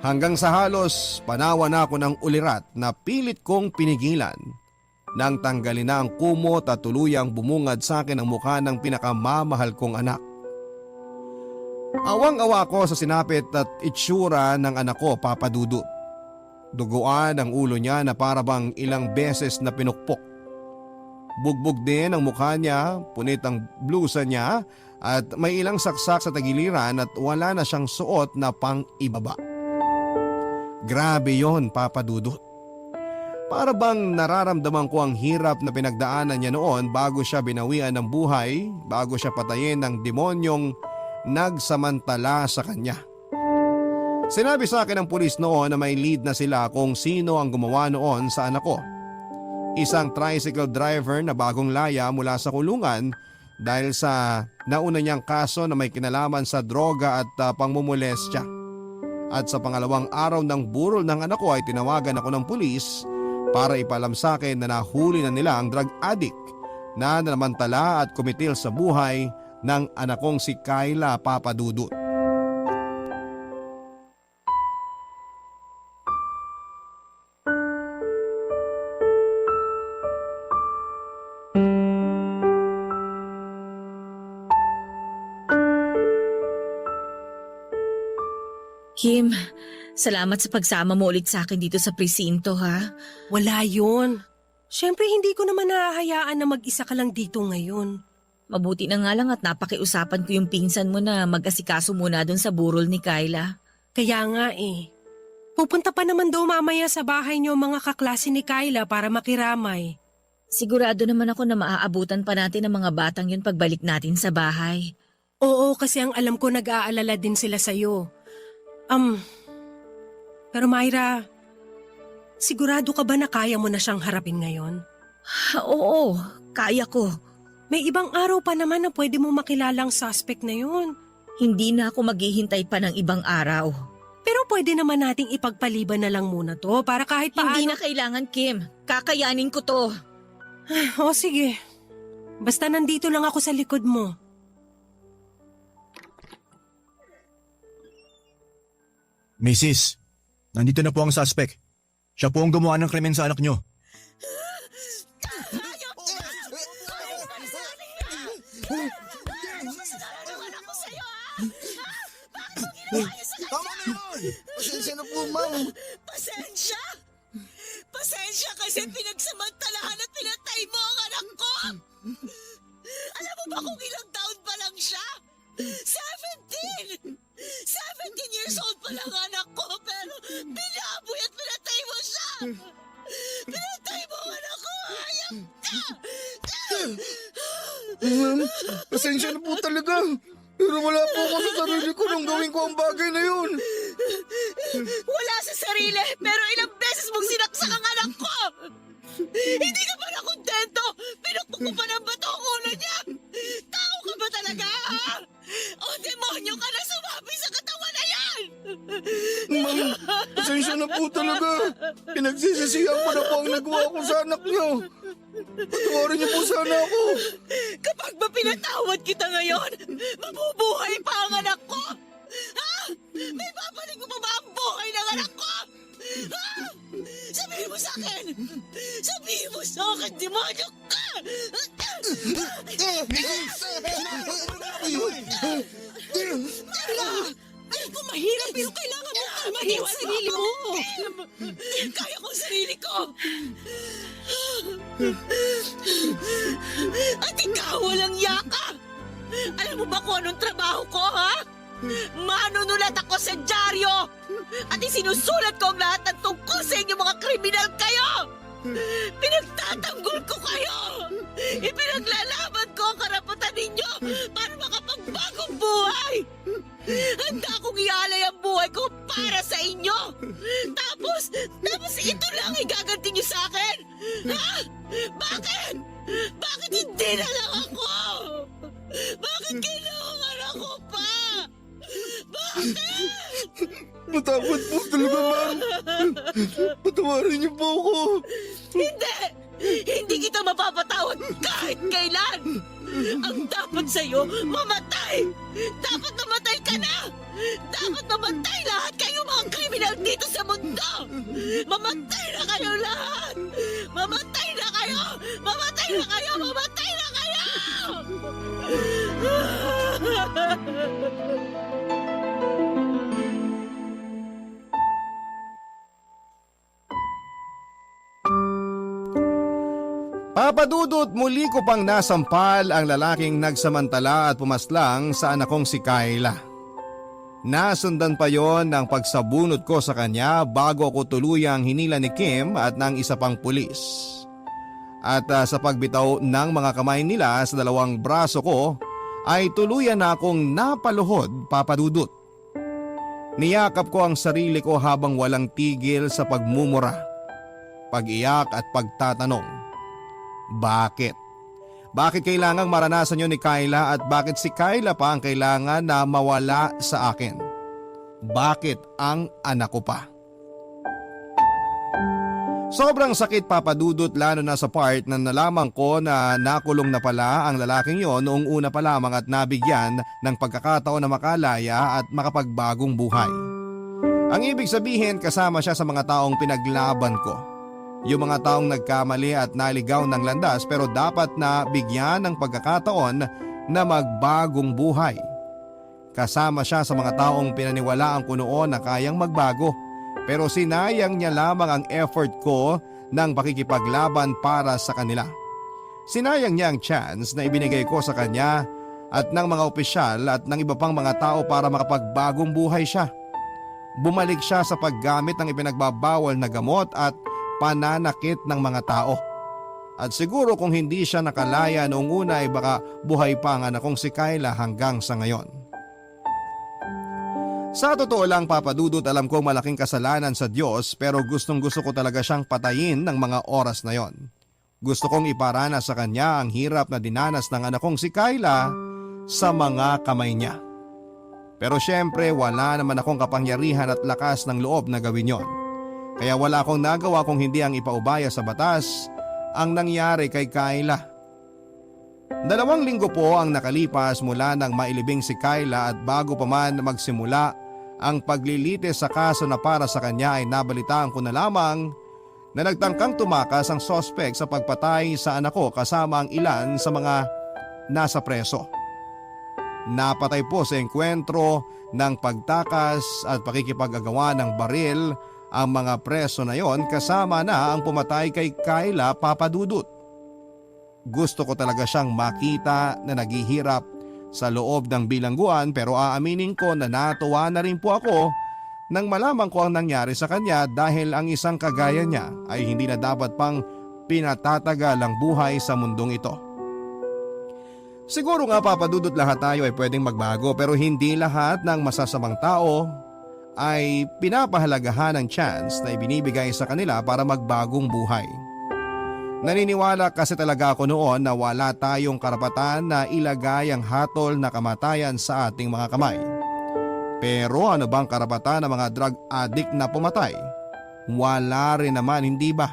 Hanggang sa halos panawa na ako ng ulirat na pilit kong pinigilan nang tanggalin na ang kumot at tuluyang bumungad sa akin ang mukha ng pinakamamahal kong anak. Awang-awa ko sa sinapit at itsura ng anak ko, Papa Dudut. Duguan ang ulo niya na para bang ilang beses na pinukpok. Bugbog din ang mukha niya, punit ang blusa niya at may ilang saksak sa tagiliran at wala na siyang suot na pang ibaba. Grabe yon, Papa Dudut. Para bang nararamdaman ko ang hirap na pinagdaanan niya noon bago siya binawian ng buhay, bago siya patayin ng demonyong nagsamantala sa kanya. Sinabi sa akin ng pulis noon na may lead na sila kung sino ang gumawa noon sa anak ko. Isang tricycle driver na bagong laya mula sa kulungan dahil sa nauna niyang kaso na may kinalaman sa droga at pangmumolestya. At sa pangalawang araw ng burol ng anak ko ay tinawagan ako ng pulis para ipalam sa akin na nahuli na nila ang drug addict na namantala at kumitil sa buhay ng anak kong si Kayla, Papa Dudut. Kim, salamat sa pagsama mo ulit sa akin dito sa presinto, ha? Wala yun. Siyempre hindi ko naman nahahayaan na mag-isa ka lang dito ngayon. Mabuti na nga lang at napakiusapan ko yung pinsan mo na mag-asikaso muna dun sa burol ni Kayla. Kaya nga eh. Pupunta pa naman daw mamaya sa bahay niyo mga kaklase ni Kayla para makiramay. Sigurado naman ako na maaabutan pa natin ang mga batang yun pagbalik natin sa bahay. Oo, kasi ang alam ko nag-aalala din sila sa'yo. Pero Myra, sigurado ka ba na kaya mo na siyang harapin ngayon? Oo, kaya ko. May ibang araw pa naman na pwede mo makilalang suspect na yun. Hindi na ako maghihintay pa ng ibang araw. Pero pwede naman nating ipagpaliban na lang muna to para kahit paano... Hindi na kailangan, Kim. Kakayanin ko to. O sige, basta nandito lang ako sa likod mo. Mrs., nandito na po ang suspect. Siya po ang gumawa ng krimen sa anak niyo. Tama na yun! Pasensya na po, ma'am. Pasensya? Pasensya kasi pinagsamantalahan at pinatay mo ang anak ko! Alam mo ba kung ilang taon pa lang siya? 17! 17 years old pa lang ang anak ko pero binaboy at pinatay mo siya! Pinatay mo ang anak ko! Hayop ka! Ma'am, pasensya na po talaga. Pero wala po ako sa sarili ko nung gawin ko ang bagay na yun. Wala sa sarili pero ilang beses mong sinaksak ang anak ko! Hindi ka ba na kontento? Pinukpok ko pa ng bato ang ulo niya! Tao ka ba talaga, ha? O demonyo ka na sumabi sa katawan na yan! Ma'am, pasensya na po talaga. Pinagsisisihan ko na po ang nagawa ko sa anak niyo. Patawarin niyo po sana ako. Kapag ba pinatawad kita ngayon, mabubuhay pa ang anak ko! Ha? May babalik mo pa ba ang buhay ng anak ko? Ha? Sabihin mo sa akin! Sabihin mo sa akin, demonyo ka! Alam ko mahirap pero kailangan mo kalmahin ang sarili mo! Kaya ko ang sarili ko! At ikaw walang yaka! Alam mo ba kung anong trabaho ko, ha? Manunulat ako sa dyaryo! At isinusulat ko ang lahat ng tungkol sa inyo mga kriminal kayo! Pinagtatanggol ko kayo! Ipinaglalaban ko ang karapatan ninyo para makapagbagong buhay! Handa akong ialay ang buhay ko para sa inyo! Tapos ito lang igaganti niyo sa akin! Ha? Bakit? Bakit hindi na lang ako? Bakit kailangan ako pa? Bakit? Matapad po talaga, ma'am. Patawarin niyo po ako. Hindi! Hindi kita mapapatawad kahit kailan! Ang dapat sa'yo, mamatay! Dapat mamatay ka na! Dapat mamatay lahat kayo mga kriminal dito sa mundo! Mamatay na kayo lahat! Mamatay na kayo! Mamatay na kayo! Mamatay na kayo! Papadudot, muli ko pang nasampal ang lalaking nagsamantala at pumaslang sa anak kong si Kyla. Nasundan pa yon ng pagsabunot ko sa kanya bago ako tuluyang hinila ni Kim at ng isa pang pulis. At sa pagbitaw ng mga kamay nila sa dalawang braso ko ay tuluyan na akong napaluhod, Papadudot. Niyakap ko ang sarili ko habang walang tigil sa pagmumura, pag-iyak at pagtatanong. Bakit? Bakit kailangang maranasan yun ni Kyla at bakit si Kyla pa ang kailangan na mawala sa akin? Bakit ang anak ko pa? Sobrang sakit, Papadudot, lalo na sa part na nalaman ko na nakulong na pala ang lalaking yon noong una pa lamang at nabigyan ng pagkakataon na makalaya at makapagbagong buhay. Ang ibig sabihin, kasama siya sa mga taong pinaglaban ko. Yung mga taong nagkamali at naligaw ng landas pero dapat na bigyan ng pagkakataon na magbagong buhay. Kasama siya sa mga taong pinaniwalaan ko noon na kayang magbago pero sinayang niya lamang ang effort ko ng pakikipaglaban para sa kanila. Sinayang niya ang chance na ibinigay ko sa kanya at ng mga opisyal at ng iba pang mga tao para makapagbagong buhay siya. Bumalik siya sa paggamit ng ipinagbabawal na gamot at pananakit ng mga tao. At siguro kung hindi siya nakalaya noong una ay baka buhay pa ang anak kong si Kyla hanggang sa ngayon. Sa totoo lang, Papadudot, alam kong malaking kasalanan sa Diyos pero gustong gusto ko talaga siyang patayin ng mga oras na yon. Gusto kong iparana sa kanya ang hirap na dinanas ng anak kong si Kyla sa mga kamay niya. Pero syempre wala naman akong kapangyarihan at lakas ng loob na gawin yon. Kaya wala akong nagawa kung hindi ang ipaubaya sa batas ang nangyari kay Kyla. 2 linggo po ang nakalipas mula nang mailibing si Kyla at bago pa man magsimula ang paglilitis sa kaso na para sa kanya ay nabalitaan ko na lamang na nagtangkang tumakas ang sospek sa pagpatay sa anak ko kasama ang ilan sa mga nasa preso. Napatay po sa engkwentro ng pagtakas at pakikipag-agawa ng baril ang mga preso na yon kasama na ang pumatay kay Kyla, Papadudot. Gusto ko talaga siyang makita na naghihirap sa loob ng bilangguan pero aaminin ko na natuwa na rin po ako nang malaman ko ang nangyari sa kanya dahil ang isang kagaya niya ay hindi na dapat pang pinatatagal ang buhay sa mundong ito. Siguro nga, Papadudot, lahat tayo ay pwedeng magbago pero hindi lahat ng masasamang tao ay pinapahalagahan ng chance na ibinibigay sa kanila para magbagong buhay. Naniniwala kasi talaga ako noon na wala tayong karapatan na ilagay ang hatol na kamatayan sa ating mga kamay. Pero ano bang karapatan ng mga drug addict na pumatay? Wala rin naman, hindi ba?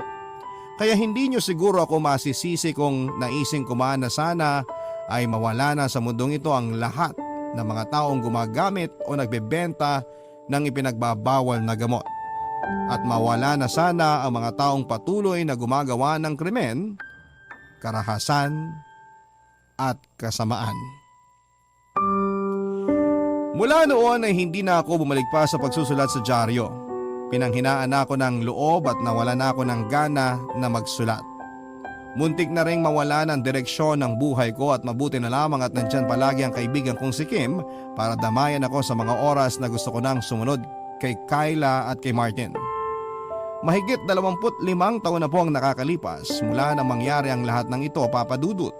Kaya hindi nyo siguro ako masisisi kung naising ko man na sana ay mawala na sa mundong ito ang lahat ng mga taong gumagamit o nagbebenta ng ipinagbabawal na gamot. At mawala na sana ang mga taong patuloy na gumagawa ng krimen, karahasan at kasamaan. Mula noon ay hindi na ako bumalik pa sa pagsusulat sa dyaryo. Pinanghinaan ako ng loob at nawala na ako ng gana na magsulat. Muntik na ring mawala ng direksyon ng buhay ko at mabuti na lamang at nandyan palagi ang kaibigan kong si Kim para damayan ako sa mga oras na gusto ko nang sumunod kay Kyla at kay Martin. Mahigit 25 taon na po ang nakakalipas mula na mangyari ang lahat ng ito, Papadudot.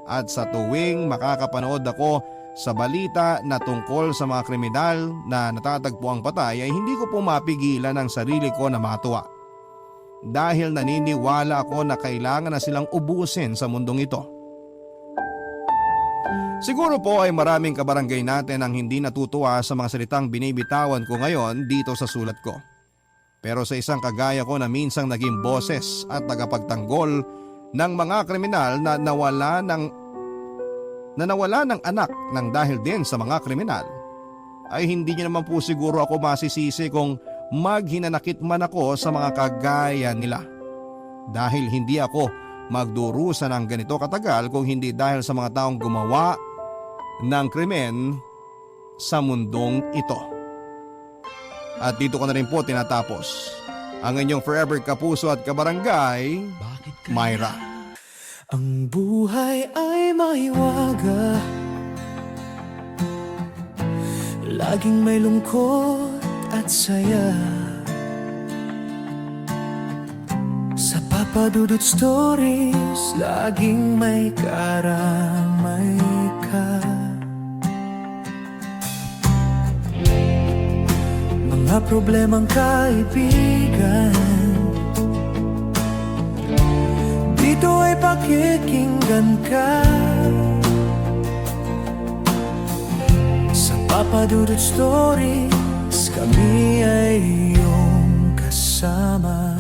At sa tuwing makakapanood ako sa balita na tungkol sa mga kriminal na natatagpo ang patay ay hindi ko po mapigilan ang sarili ko na matuwa. Dahil naniniwala ako na kailangan na silang ubusin sa mundong ito. Siguro po ay maraming kabarangay natin ang hindi natutuwa sa mga salitang binibitawan ko ngayon dito sa sulat ko. Pero sa isang kagaya ko na minsang naging boses at tagapagtanggol ng mga kriminal na nawala ng anak ng dahil din sa mga kriminal, ay hindi niyo naman po siguro ako masisisi kung maghinanakit man ako sa mga kagaya nila. Dahil hindi ako magdurusa ng ganito katagal kung hindi dahil sa mga taong gumawa ng krimen sa mundong ito. At dito ko na rin po tinatapos ang inyong forever kapuso at kabarangay, Myra. Ang buhay ay maiwaga, laging may lungkot at saya. Sa Papa Dudut Stories, laging may karamay ka. Mga problemang kaibigan, dito ay pakikinggan ka. Sa Papa Dudut Stories, kami ay iyong kasama.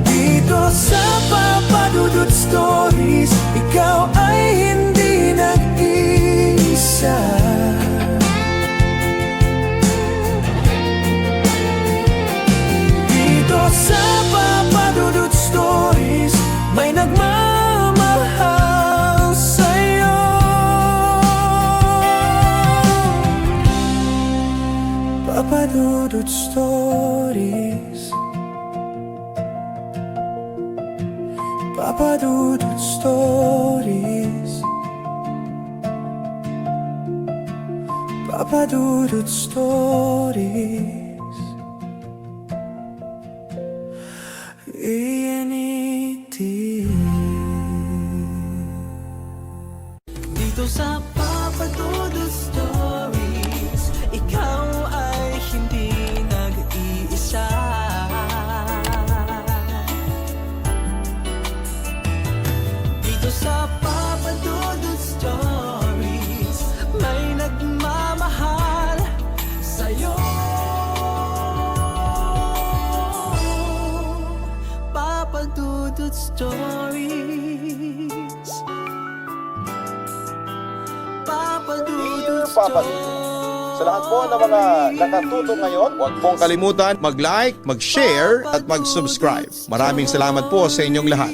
Dito sa Papa Dudut Stories, ikaw ay hindi nag-iisa. Dito sa Papa Dudut Stories, may nagmamahal sa'yo. Papa Dudut Stories, Papa Dudut Stories, Papa Dudut Stories. Dito sa Papa Dudut Stories, ikaw ay hindi nag-iisa. Dito sa Papa Dudut Stories, may nagmamahal sa'yo. Papa Dudut Stories, Papa Dudut Stories. Sa lahat po ng mga nakatuto ngayon, huwag pong kalimutan mag-like, mag-share at mag-subscribe. Maraming salamat po sa inyong lahat.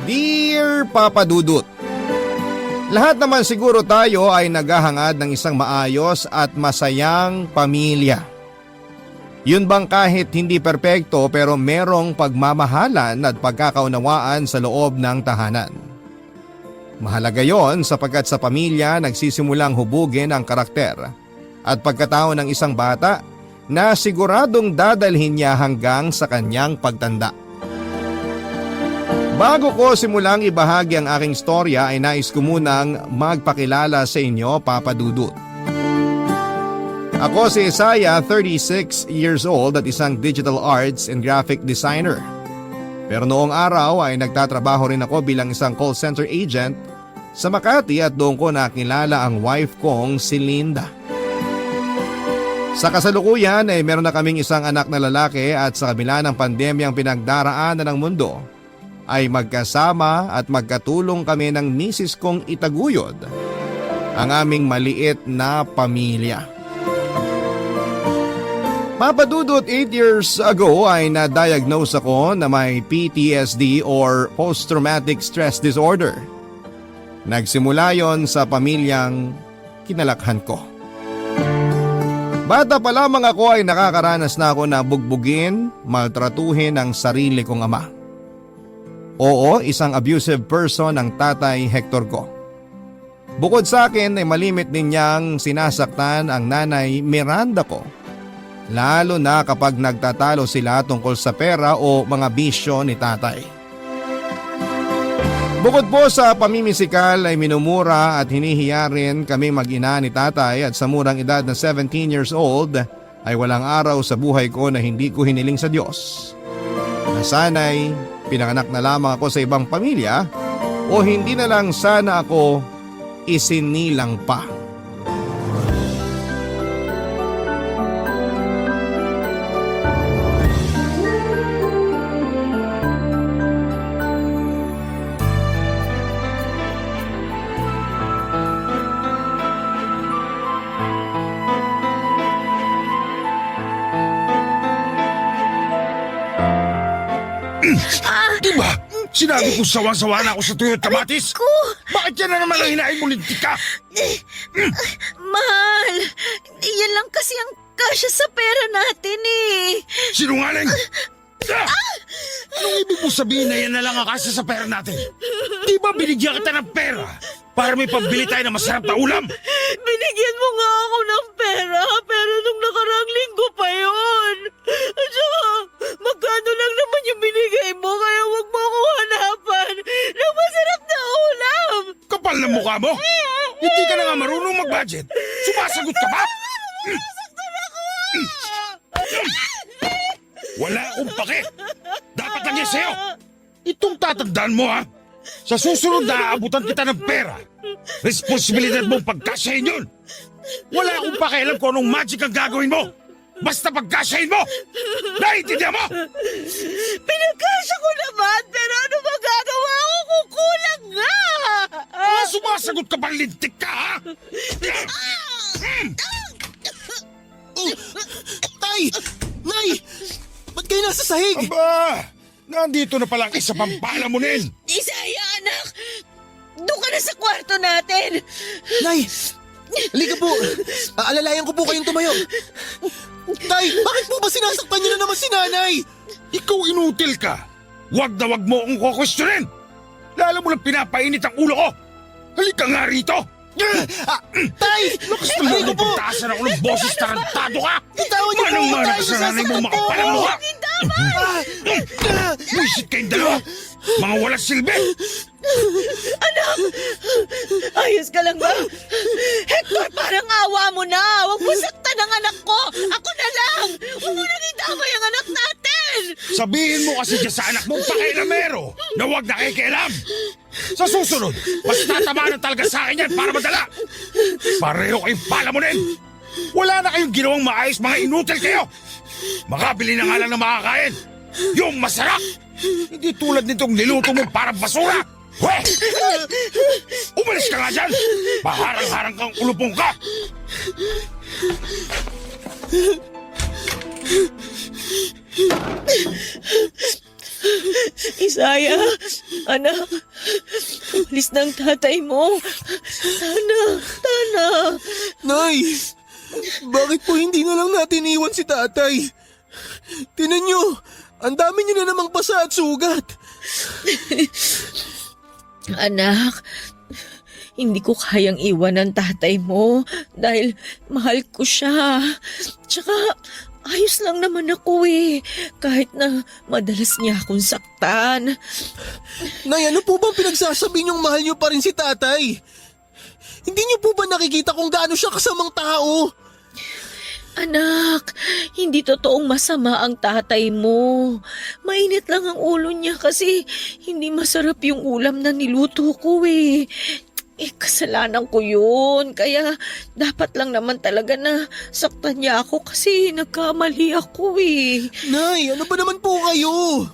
Dear Papa Dudut, lahat naman siguro tayo ay naghahangad ng isang maayos at masayang pamilya. Yun bang kahit hindi perpekto pero merong pagmamahalan at pagkakaunawaan sa loob ng tahanan. Mahalaga yon sapagkat sa pamilya nagsisimulang hubugin ang karakter at pagkatao ng isang bata na siguradong dadalhin niya hanggang sa kanyang pagtanda. Bago ko simulang ibahagi ang aking storya ay nais ko munang magpakilala sa inyo, Papa Dudut. Ako si Isaiah, 36 years old at isang digital arts and graphic designer. Pero noong araw ay nagtatrabaho rin ako bilang isang call center agent sa Makati at doon ko nakilala ang wife kong si Linda. Sa kasalukuyan ay meron na kaming isang anak na lalaki at sa kabila ng pandemyang pinagdaraanan ng mundo ay magkasama at magkatulong kami ng misis kong itaguyod ang aming maliit na pamilya. Papa Dudut, 8 years ago ay na-diagnose ako na may PTSD or Post-Traumatic Stress Disorder. Nagsimula yon sa pamilyang kinalakhan ko. Bata pa lamang ako ay nakakaranas na ako na bugbugin, maltratuhin ang sarili kong ama. Oo, isang abusive person ang tatay Hector ko. Bukod sa akin ay malimit din niyang sinasaktan ang nanay Miranda ko. Lalo na kapag nagtatalo sila tungkol sa pera o mga bisyo ni tatay. Bukod po sa pamimisikal ay minumura at hinihiya rin kami mag-ina ni tatay at sa murang edad na 17 years old ay walang araw sa buhay ko na hindi ko hiniling sa Diyos. Na sana'y pinanganak na lamang ako sa ibang pamilya o hindi na lang sana ako isinilang pa. Diba? Sinabi ko sawang-sawa na ako sa tuyo at kamatis. Bakit yan na naman ang hinahin mo, lintik ka? Mahal, yan lang kasi ang kasya sa pera natin eh. Sinungaling! Anong ibig mo sabihin na yan na lang ang kasya sa pera natin? Di ba binigyan kita ng pera para may pambili tayo ng masarap na ulam? Binigyan mo nga ako ng pera, pero nung nakaraang linggo pa yun. At saka, magkano lang naman yung binigay mo, kaya wag mo ako hanapan ng masarap na ulam. Kapal na mukha mo! Hindi ka na nga marunong mag-budget. Sumasagot ka ba? Wala akong pake. Dapat lang yan sa'yo. Itong tatandaan mo, ha? Sa susunod na aabutan kita ng pera. Responsibilidad mong pagkasyahin yun. Wala akong pakialam kung anong magic ang gagawin mo. Basta pagkasyahin mo. Naiintindihan mo? Pinagkasya ko naman, pero ano magagawa ko kung kulang nga? Sumasagot ka bang lintik ka, ha? Tay! Nay! Ba't kayo nasa sahig? Aba! Nandito na palang isa pang palamunin. Isaya, anak! Doon ka na sa kwarto natin! Nay! Halika po! Aalalayan ko po kayong tumayo. Tay! Bakit po ba sinasaktan niyo na naman si nanay? Ikaw inutil ka. Wag na wag mo akong kukwestiyonin. Lalo mo lang pinapainit ang ulo ko. Halika nga rito. Tay! Lakas na Aray ko mo po! pagtaasan ako ng boses, tarantado ka! Bitawan niyo po! Manang-mana Tay, ka sa nanay mo, nasasaktan po makapalang ako! mukha! Wisit kayong dalawa! Mga walang silbi! Ayos ka lang ba? Hector, parang awa mo na! Huwag mo saktan ang anak ko! Ako na lang! Huwag mo nang idamay ang anak natin! Sabihin mo kasi dyan sa anak mong pakailamero na huwag nakikialam! Sa susunod, mas tatamaan talaga sa akin yan para madala! Pareho kayong palamunin! Wala na kayong ginawang maayos, mga inutil kayo! Makabili na nga lang na makakain! Yung masarap! Hindi tulad nitong niluto mo parang basura! Hwe! Umalis ka nga dyan! Maharang-harang kang ulupong ka! Isaya, anak, umalis ng tatay mo. Tana. Nay! Bakit po hindi na lang natin iwan si tatay? Tinan niyo! Ang dami niyo na namang pasa at sugat! Anak, hindi ko kayang iwan ang tatay mo dahil mahal ko siya. Tsaka, ayos lang naman ako eh, kahit na madalas niya akong saktan. Nay, ano po bang pinagsasabi niyong mahal niyo pa rin si tatay? Hindi niyo po ba nakikita kung gaano siya kasamang tao? Anak, hindi totoong masama ang tatay mo. Mainit lang ang ulo niya kasi hindi masarap yung ulam na niluto ko eh. Kasalanan ko yun. Kaya dapat lang naman talaga na saktan niya ako kasi nagkamali ako eh. Nay, ano ba naman po kayo?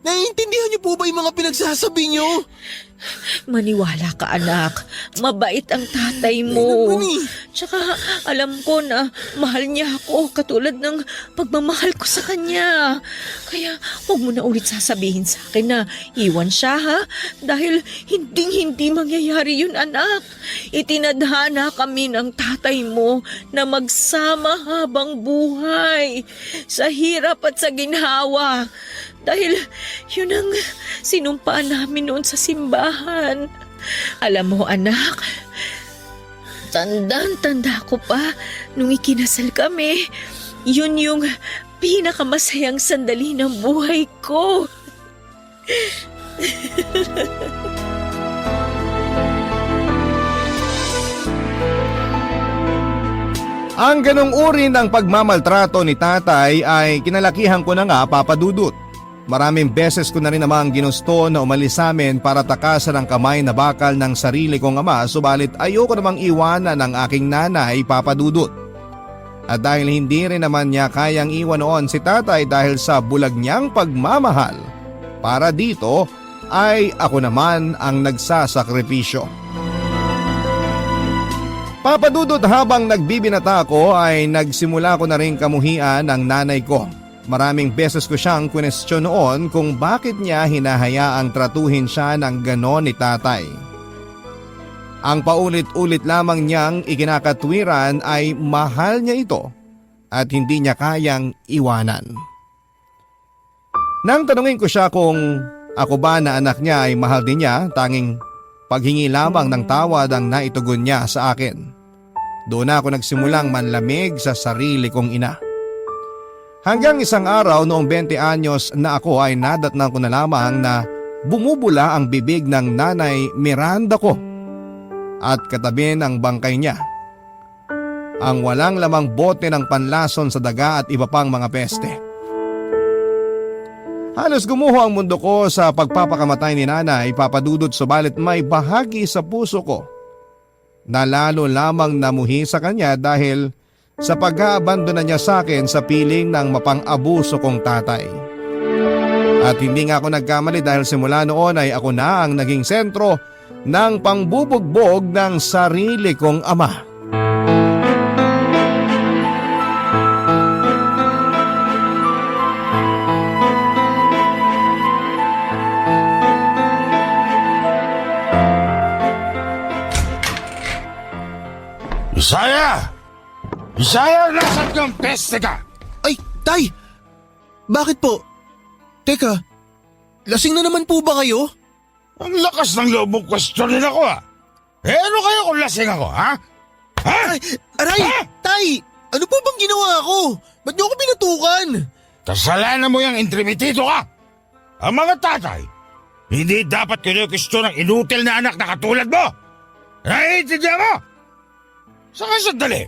Naiintindihan niyo po ba yung mga pinagsasabi niyo? Maniwala ka, anak. Mabait ang tatay mo. Tsaka alam ko na mahal niya ako katulad ng pagmamahal ko sa kanya. Kaya huwag mo na ulit sasabihin sa akin na iwan siya, ha? Dahil hindi mangyayari yun, anak. Itinadhana kami ng tatay mo na magsama habang buhay sa hirap at sa ginhawa. Dahil yun ang sinumpaan namin noon sa simbahan. Alam mo, anak, tandang-tanda ko pa nung ikinasal kami. Yun yung pinakamasayang sandali ng buhay ko. Ang ganong uri ng pagmamaltrato ni tatay ay kinalakihan ko na nga, Papa Dudut. Maraming beses ko na rin namang ginusto na umalis sa amin para takasan ang kamay na bakal ng sarili kong ama, subalit ayoko namang iwanan ang aking nanay, Papa Dudut. At dahil hindi rin naman niya kayang iwan noon si tatay dahil sa bulag niyang pagmamahal, para dito ay ako naman ang nagsasakripisyo. Papa Dudut, habang nagbibinata ako ay nagsimula ko na rin kamuhian ng nanay ko. Maraming beses ko siyang kwestiyon noon kung bakit niya hinahayaang tratuhin siya ng ganon ni tatay. Ang paulit-ulit lamang niyang ikinakatwiran ay mahal niya ito at hindi niya kayang iwanan. Nang tanungin ko siya kung ako ba na anak niya ay mahal din niya, tanging paghingi lamang ng tawad ang naitugon niya sa akin. Doon ako nagsimulang manlamig sa sarili kong ina. Hanggang isang araw noong 20 anyos na ako ay nadatnan ko na lamang na bumubula ang bibig ng nanay Miranda ko at katabi ng bangkay niya. Ang walang lamang bote ng panlason sa daga at iba pang mga peste. Halos gumuho ang mundo ko sa pagpapakamatay ni nanay, papadudot, subalit may bahagi sa puso ko na lalo lamang namuhi sa kanya dahil sa pag-aabandona niya sa akin sa piling ng mapang-abuso kong tatay. At hindi nga ako nagkamali dahil simula noon ay ako na ang naging sentro ng pangbubugbog ng sarili kong ama. Isaya! Isaya, nasan kang peste ka? Ay, tay! Bakit po? Teka, lasing na naman po ba kayo? Ang lakas ng loob mong questionin ako ano kayo kung lasing ako, ha? Ha? Ay, aray! Ha? Tay! Ano po bang ginawa ko? Ba't niyo ako pinatukan? Kasalanan mo yung intrimitido ka. Ang mga tatay, hindi dapat kinukistyo ng inutil na anak na katulad mo. Naiintindihan mo? Saka sandali.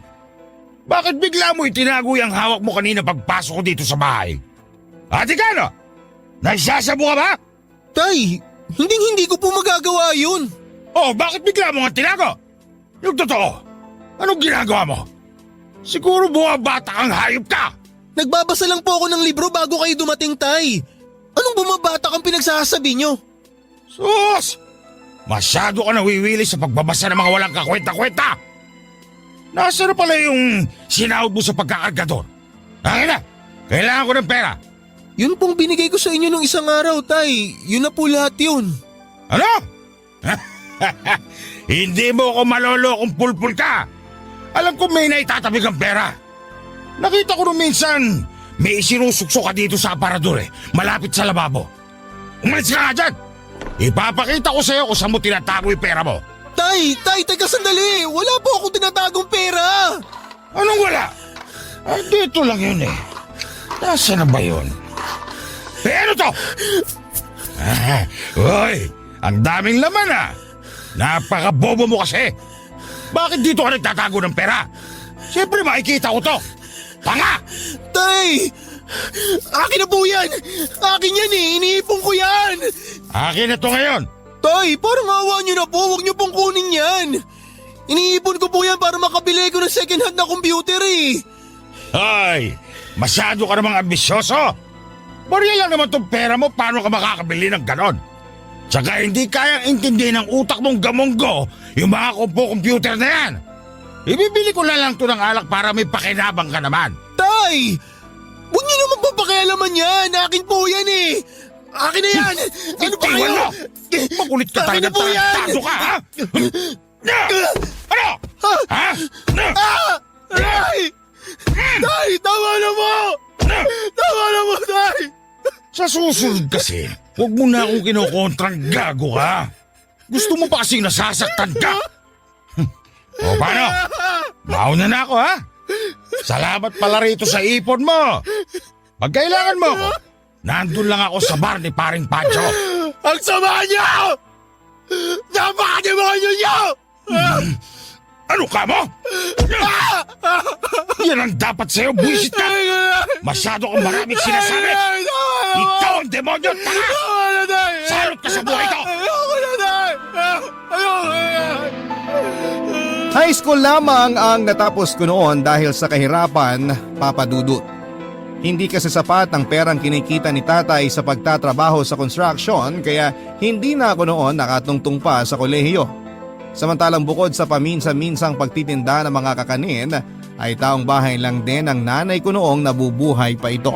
Bakit bigla mo itinago yung hawak mo kanina pagpasok ko dito sa bahay? Ate ka, no? Nagsasabo ka ba? Tay, hindi ko po magagawa yun. Oh, bakit bigla mo nga tinago? Yung totoo, anong ginagawa mo? Siguro bumabata kang hayop ka. Nagbabasa lang po ako ng libro bago kayo dumating, tay. Anong bumabata kang pinagsasabi niyo? Sus! Masyado ka nawiwili sa pagbabasa ng mga walang kakwenta-kwenta. Nasaan na pala yung sinahod mo sa pagkakargador? Akin na! Kailangan ko ng pera. Yun pong binigay ko sa inyo nung isang araw, tay. Yun na po lahat yun. Ano? Hindi mo ako malolo kung pulpul ka. Alam ko may naitatabi kang pera. Nakita ko nung minsan may isinusuksok ka dito sa aparador malapit sa lababo. Umalis ka nga dyan! Ipapakita ko sa'yo kung saan mo tinatago yung pera mo. Tay, teka sandali. Wala po akong tinatagong pera. Anong wala? Dito lang yun Nasaan na ba yun? Ano to? Hoy, ang daming laman Napakabobo mo kasi. Bakit dito ka nagtatago ng pera? Siyempre makikita ko to. Tanga! Tay! Akin na po yan! Akin yan iniipon ko yan! Akin na to ngayon. Tay, parang awa niyo na po. Huwag niyo pong kunin yan. Iniipon ko po yan para makabili ko ng second hand na computer Ay, masyado ka namang ambisyoso. Barya lang naman tong pera mo, paano ka makakabili ng ganon? Tsaka hindi kayang intindihin ng utak mong gamonggo yung mga computer na yan. Ibibili ko na lang to ng alak para may pakinabang ka naman. Tay! Huwag niyo naman papakialaman yan. Akin po yan Akin na yan! Ano pa kayo? Makulit ka talaga, tarantado ka, ha? Ano? Ha? Tay! Tay! Tama na mo! Tama na mo, tay! Sa susunod kasi, huwag mo na akong kinokontrang gago ka. Gusto mo pa kasing nasasaktan ka. O paano? Mauna na ako, ha? Salamat pala rito sa ipon mo. Pag kailangan mo ako, nandun lang ako sa bar ni Paring Pancho. Ang sama niyo! Napakademonyo niyo! Ano ka mo? Yan ang dapat sa'yo, buwisit ka! Masyado kang maraming sinasabi! Ikaw ang demonyo, tanga! Salot ka sa buhay ko! High school lamang ang natapos ko noon dahil sa kahirapan, Papa Dudut. Hindi kasi sapat ang perang kinikita ni tatay sa pagtatrabaho sa construction kaya hindi na ako noon nakatungtong pa sa kolehiyo. Samantalang bukod sa paminsan-minsang pagtitinda ng mga kakanin, ay taong bahay lang din ang nanay ko noong nabubuhay pa ito.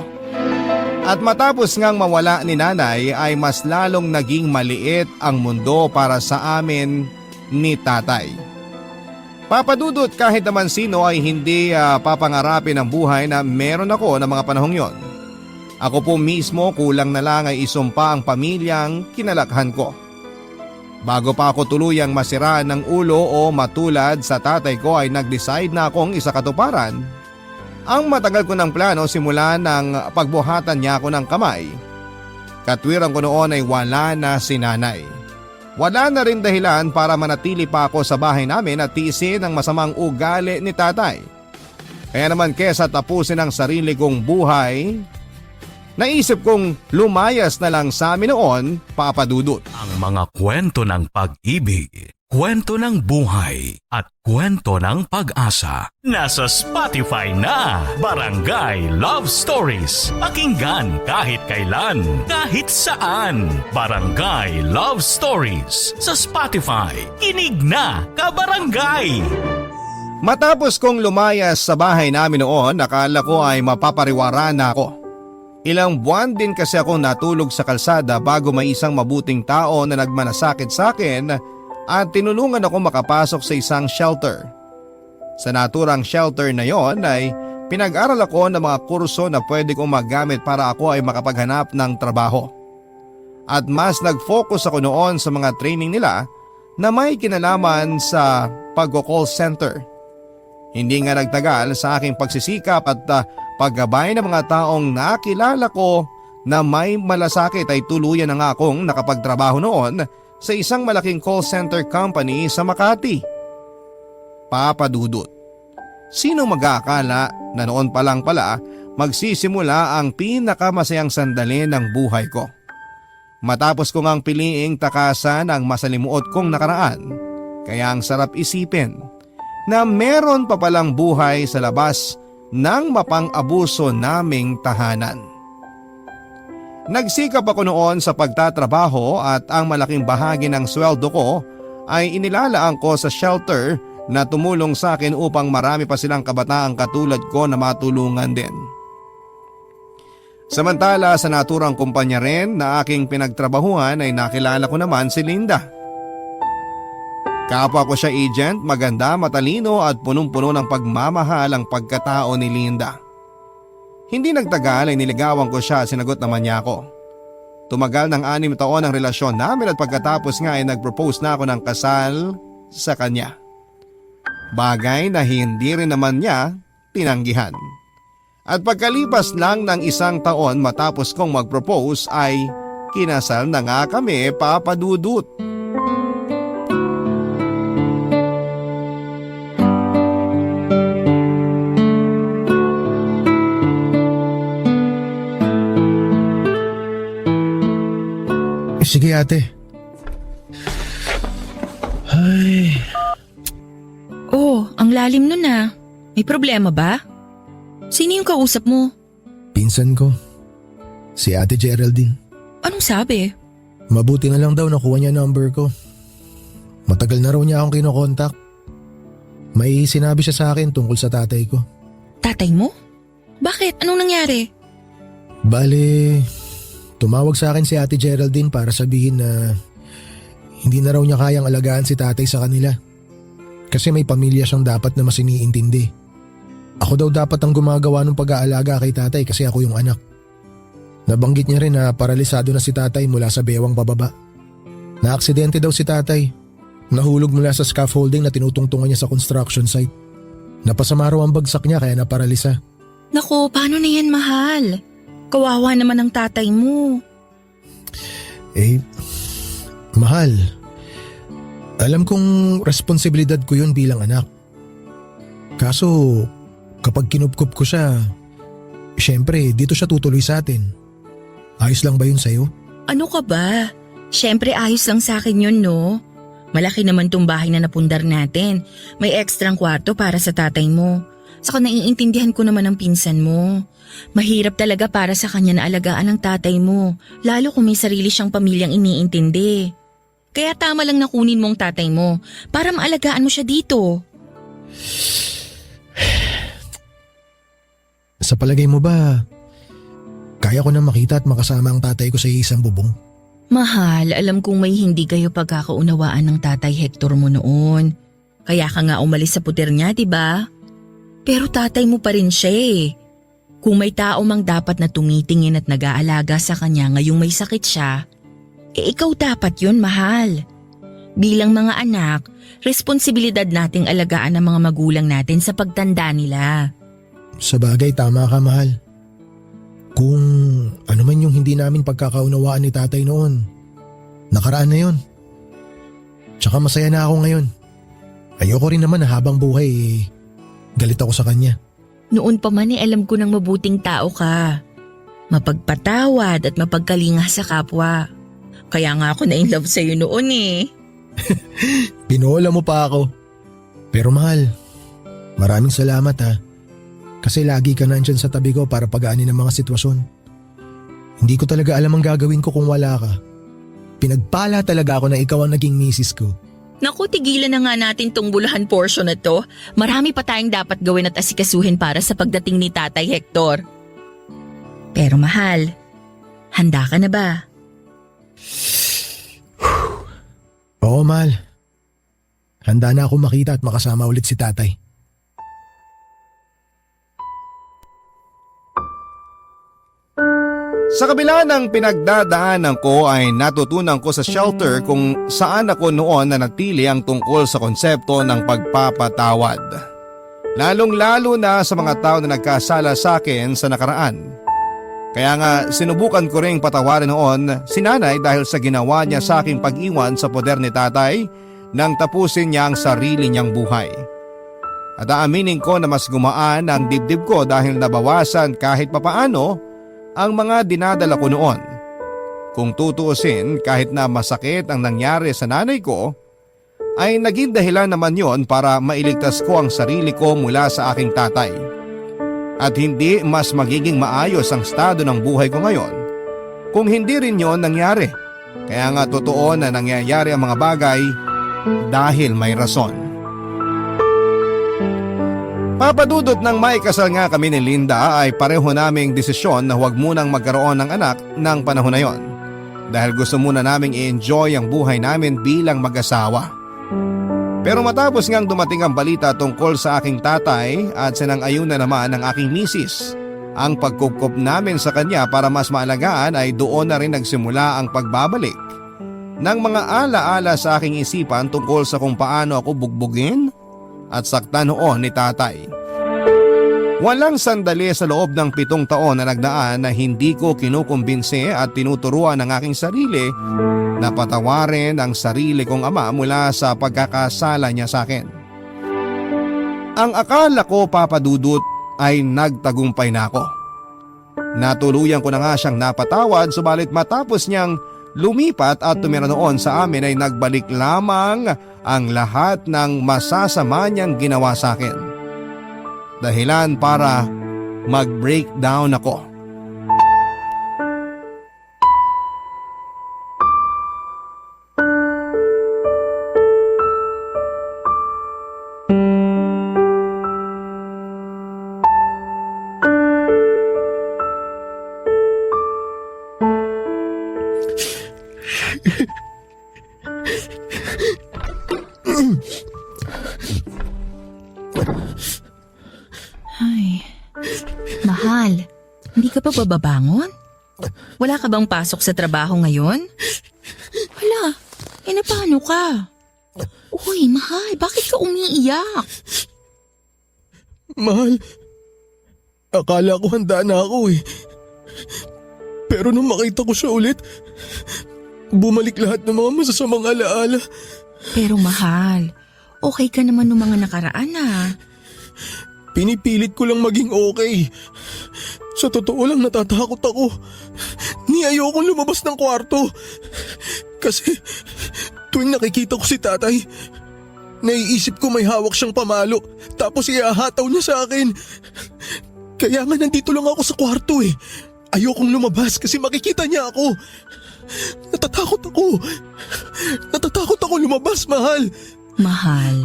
At matapos ngang mawala ni nanay ay mas lalong naging maliit ang mundo para sa amin ni tatay. Papadudot, kahit naman sino ay hindi papangarapin ang buhay na meron ako ng mga panahong yon. Ako po mismo kulang na lang ay isumpa ang pamilyang kinalakhan ko. Bago pa ako tuluyang masiraan ng ulo o matulad sa tatay ko ay nag-decide na akong isakatuparan ang matagal ko ng plano simula ng pagbuhatan niya ako ng kamay. Katwiran ko noon ay wala na si nanay. Wala na rin dahilan para manatili pa ako sa bahay namin at tiisin ang masamang ugali ni tatay. Kaya naman kesa tapusin ang sarili kong buhay, naisip kong lumayas na lang sa amin noon, Papa Dudut. Ang mga kwento ng pag-ibig, kwento ng buhay at kwento ng pag-asa. Nasa Spotify na, Barangay Love Stories. Pakinggan kahit kailan, kahit saan. Barangay Love Stories sa Spotify. Kinig na, kabarangay! Matapos kong lumayas sa bahay namin noon, nakala ko ay mapapariwara na ako. Ilang buwan din kasi akong natulog sa kalsada bago may isang mabuting tao na nagmanasakit sa akin at tinulungan ako makapasok sa isang shelter. Sa naturang shelter na yon ay pinag-aral ako ng mga kurso na pwede kong magamit para ako ay makapaghanap ng trabaho. At mas nag-focus ako noon sa mga training nila na may kinalaman sa pag-call center. Hindi nga nagtagal sa aking pagsisikap at paggabay ng mga taong nakilala ko na may malasakit ay tuluyan na nga akong nakapagtrabaho noon sa isang malaking call center company sa Makati. Papa Dudut, sino mag-aakala na noon pa lang pala magsisimula ang pinakamasayang sandali ng buhay ko? Matapos ko ngang piliing takasan ang masalimuot kong nakaraan, kaya ang sarap isipin na meron pa palang buhay sa labas ng mapang-abuso naming tahanan. Nagsikap ako noon sa pagtatrabaho at ang malaking bahagi ng sweldo ko ay inilalaan ko sa shelter na tumulong sa akin upang marami pa silang kabataang katulad ko na matulungan din. Samantala sa naturang kumpanya rin na aking pinagtrabahuhan ay nakilala ko naman si Linda. Kapwa ko siya agent, maganda, matalino at punong-puno ng pagmamahal ang pagkatao ni Linda. Hindi nagtagal ay niligawan ko siya at sinagot naman niya ako. Tumagal ng 6 taon ang relasyon namin at pagkatapos nga ay nag-propose na ako ng kasal sa kanya. Bagay na hindi rin naman niya tinanggihan. At pagkalipas lang ng 1 taon matapos kong mag-propose ay kinasal na nga kami, Papa Dudut. Sige ate. Ay. Oh, ang lalim nun ah. May problema ba? Sino yung kausap mo? Pinsan ko. Si Ate Geraldine. Anong sabi? Mabuti na lang daw nakuha niya number ko. Matagal na raw niya akong kinokontak. May sinabi siya sa akin tungkol sa tatay ko. Tatay mo? Bakit? Anong nangyari? Bale, tumawag sa akin si Ate Geraldine para sabihin na hindi na raw niya kayang alagaan si tatay sa kanila. Kasi may pamilya siyang dapat na mas iniintindi. Ako daw dapat ang gumagawa ng pag-aalaga kay tatay kasi ako yung anak. Nabanggit niya rin na paralisado na si tatay mula sa bewang pababa. Naaksidente daw si tatay. Nahulog mula sa scaffolding na tinutungtungan niya sa construction site. Napasama raw ang bagsak niya kaya naparalisa. Nako, paano na yan, mahal? Kawawa naman ang tatay mo. Mahal. Alam kong responsibilidad ko yun bilang anak. Kaso, kapag kinupkup ko siya, syempre dito siya tutuloy sa atin. Ayos lang ba yun sa'yo? Ano ka ba? Syempre ayos lang sa akin yun, no? Malaki naman tong bahay na napundar natin. May ekstrang kwarto para sa tatay mo. Saka naiintindihan ko naman ang pinsan mo. Mahirap talaga para sa kanya na alagaan ang tatay mo, lalo kung may sarili siyang pamilyang iniintindi. Kaya tama lang na kunin mo ang tatay mo para maalagaan mo siya dito. Sa palagay mo ba, Kaya ko na makita at makasama ang tatay ko sa isang bubong. Mahal, alam kong may hindi kayo pagkakaunawaan ng tatay Hector mo noon. Kaya ka nga umalis sa puter niya, diba? Pero tatay mo pa rin siya eh. Kung may tao mang dapat na tumitingin at nag-aalaga sa kanya ngayong may sakit siya, ikaw dapat yun, mahal. Bilang mga anak, responsibilidad nating alagaan ang mga magulang natin sa pagtanda nila. Sa bagay, tama ka, mahal. Kung ano man yung hindi namin pagkakaunawaan ni tatay noon, nakaraan na yun. Tsaka masaya na ako ngayon. Ayoko rin naman na habang buhay, galit ako sa kanya. Noon pa man alam ko ng mabuting tao ka. Mapagpatawad at mapagkalinga sa kapwa. Kaya nga ako na-inlove sa'yo noon eh. Pinola mo pa ako. Pero mahal, maraming salamat ha. Kasi lagi ka nandyan sa tabi ko para pagaanin ang mga sitwasyon. Hindi ko talaga alam ang gagawin ko kung wala ka. Pinagpala talaga ako na ikaw ang naging misis ko. Naku, tigilan na nga natin tong bulahan portion na to. Marami pa tayong dapat gawin at asikasuhin para sa pagdating ni Tatay Hector. Pero mahal, handa ka na ba? Oo, mahal. Handa na ako makita at makasama ulit si tatay. Sa kabila ng pinagdadaanan ko ay natutunan ko sa shelter kung saan ako noon nanatili ang tungkol sa konsepto ng pagpapatawad. Lalong-lalo na sa mga tao na nagkasala sa akin sa nakaraan. Kaya nga sinubukan ko ring patawarin noon si nanay dahil sa ginawa niya sa aking pag-iwan sa poder ni tatay nang tapusin niya ang sarili niyang buhay. At aaminin ko na mas gumaan ang dibdib ko dahil nabawasan kahit papaano ang mga dinadala ko noon. Kung tutuusin, kahit na masakit ang nangyari sa nanay ko, ay naging dahilan naman yon para mailigtas ko ang sarili ko mula sa aking tatay. At hindi mas magiging maayos ang estado ng buhay ko ngayon kung hindi rin yon nangyari. Kaya nga totoo na nangyayari ang mga bagay dahil may rason. Papadudot ng may kasal nga kami ni Linda ay pareho naming desisyon na huwag munang magkaroon ng anak ng panahon na yon. Dahil gusto muna naming i-enjoy ang buhay namin bilang mag-asawa. Pero matapos ngang dumating ang balita tungkol sa aking tatay at sinang-ayun na naman ng aking misis, ang pagkupkup namin sa kanya para mas maalagaan ay doon na rin nagsimula ang pagbabalik ng mga alaala sa aking isipan tungkol sa kung paano ako bugbugin at saktan noon ni tatay. Walang sandali sa loob ng 7 taon na nagdaan na hindi ko kinukumbinse at tinuturuan ng aking sarili na patawarin ang sarili kong ama mula sa pagkakasala niya sa akin. Ang akala ko, papadudot, ay nagtagumpay na ako. Natuluyan ko na nga siyang napatawad, subalit matapos niyang lumipat at tumira noon sa amin ay nagbalik lamang ang lahat ng masasama niyang ginawa sa akin. Dahilan para mag-breakdown ako. Ay, mahal, hindi ka pa bababangon? Wala ka bang pasok sa trabaho ngayon? Wala, na paano ka? Uy, mahal, bakit ka umiiyak? Mahal, akala ko handa na ako eh. Pero nung makita ko siya ulit, bumalik lahat ng mga masasamang alaala. Pero mahal, okay ka naman nung mga nakaraan ah. Pinipilit ko lang maging okay. Sa totoo lang natatakot ako. Ni ayokong lumabas ng kwarto. Kasi tuwing nakikita ko si tatay, naiisip ko may hawak siyang pamalo tapos iahataw niya sa akin. Kaya nga nandito lang ako sa kwarto eh. Ayokong lumabas kasi makikita niya ako. Natatakot ako. Natatakot ako lumabas, mahal. Mahal,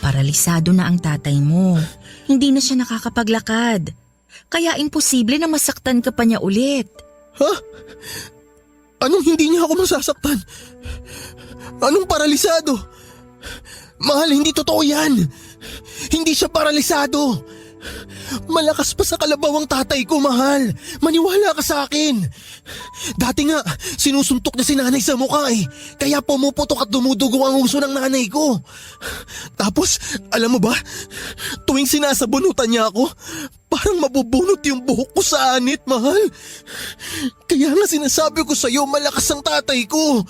paralisado na ang tatay mo. Hindi na siya nakakapaglakad. Kaya imposible na masaktan ka pa niya ulit. Ha? Anong hindi niya ako masasaktan? Anong paralisado? Mahal, hindi totoo yan. Hindi siya paralisado. Malakas pa sa kalabaw ang tatay ko, mahal. Maniwala ka sa akin. Dati nga, sinusuntok niya si nanay sa mukha eh. Kaya pumuputok at dumudugo ang uso ng nanay ko. Tapos, alam mo ba, tuwing sinasabunutan niya ako, parang mabubunot yung buhok ko sa anit, mahal. Kaya nga sinasabi ko sa'yo, malakas ang tatay ko.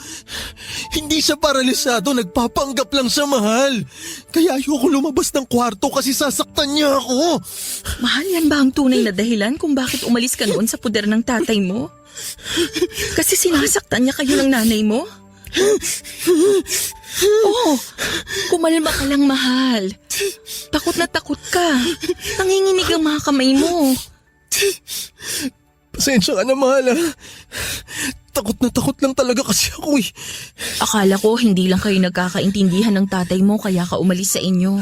Hindi siya paralisado, nagpapanggap lang siya, mahal. Kaya ayoko lumabas ng kwarto kasi sasaktan niya ako. Mahal, yan ba ang tunay na dahilan kung bakit umalis ka noon sa puder ng tatay mo? Kasi sinasaktan niya kayo ng nanay mo? Oh, kumalma ka lang, mahal. Takot na takot ka. Nanginginig ang mga kamay mo. Pasensya ka na, mahal. Takot na takot lang talaga kasi ako eh. Akala ko hindi lang kayo nagkakaintindihan ng tatay mo kaya ka umalis sa inyo.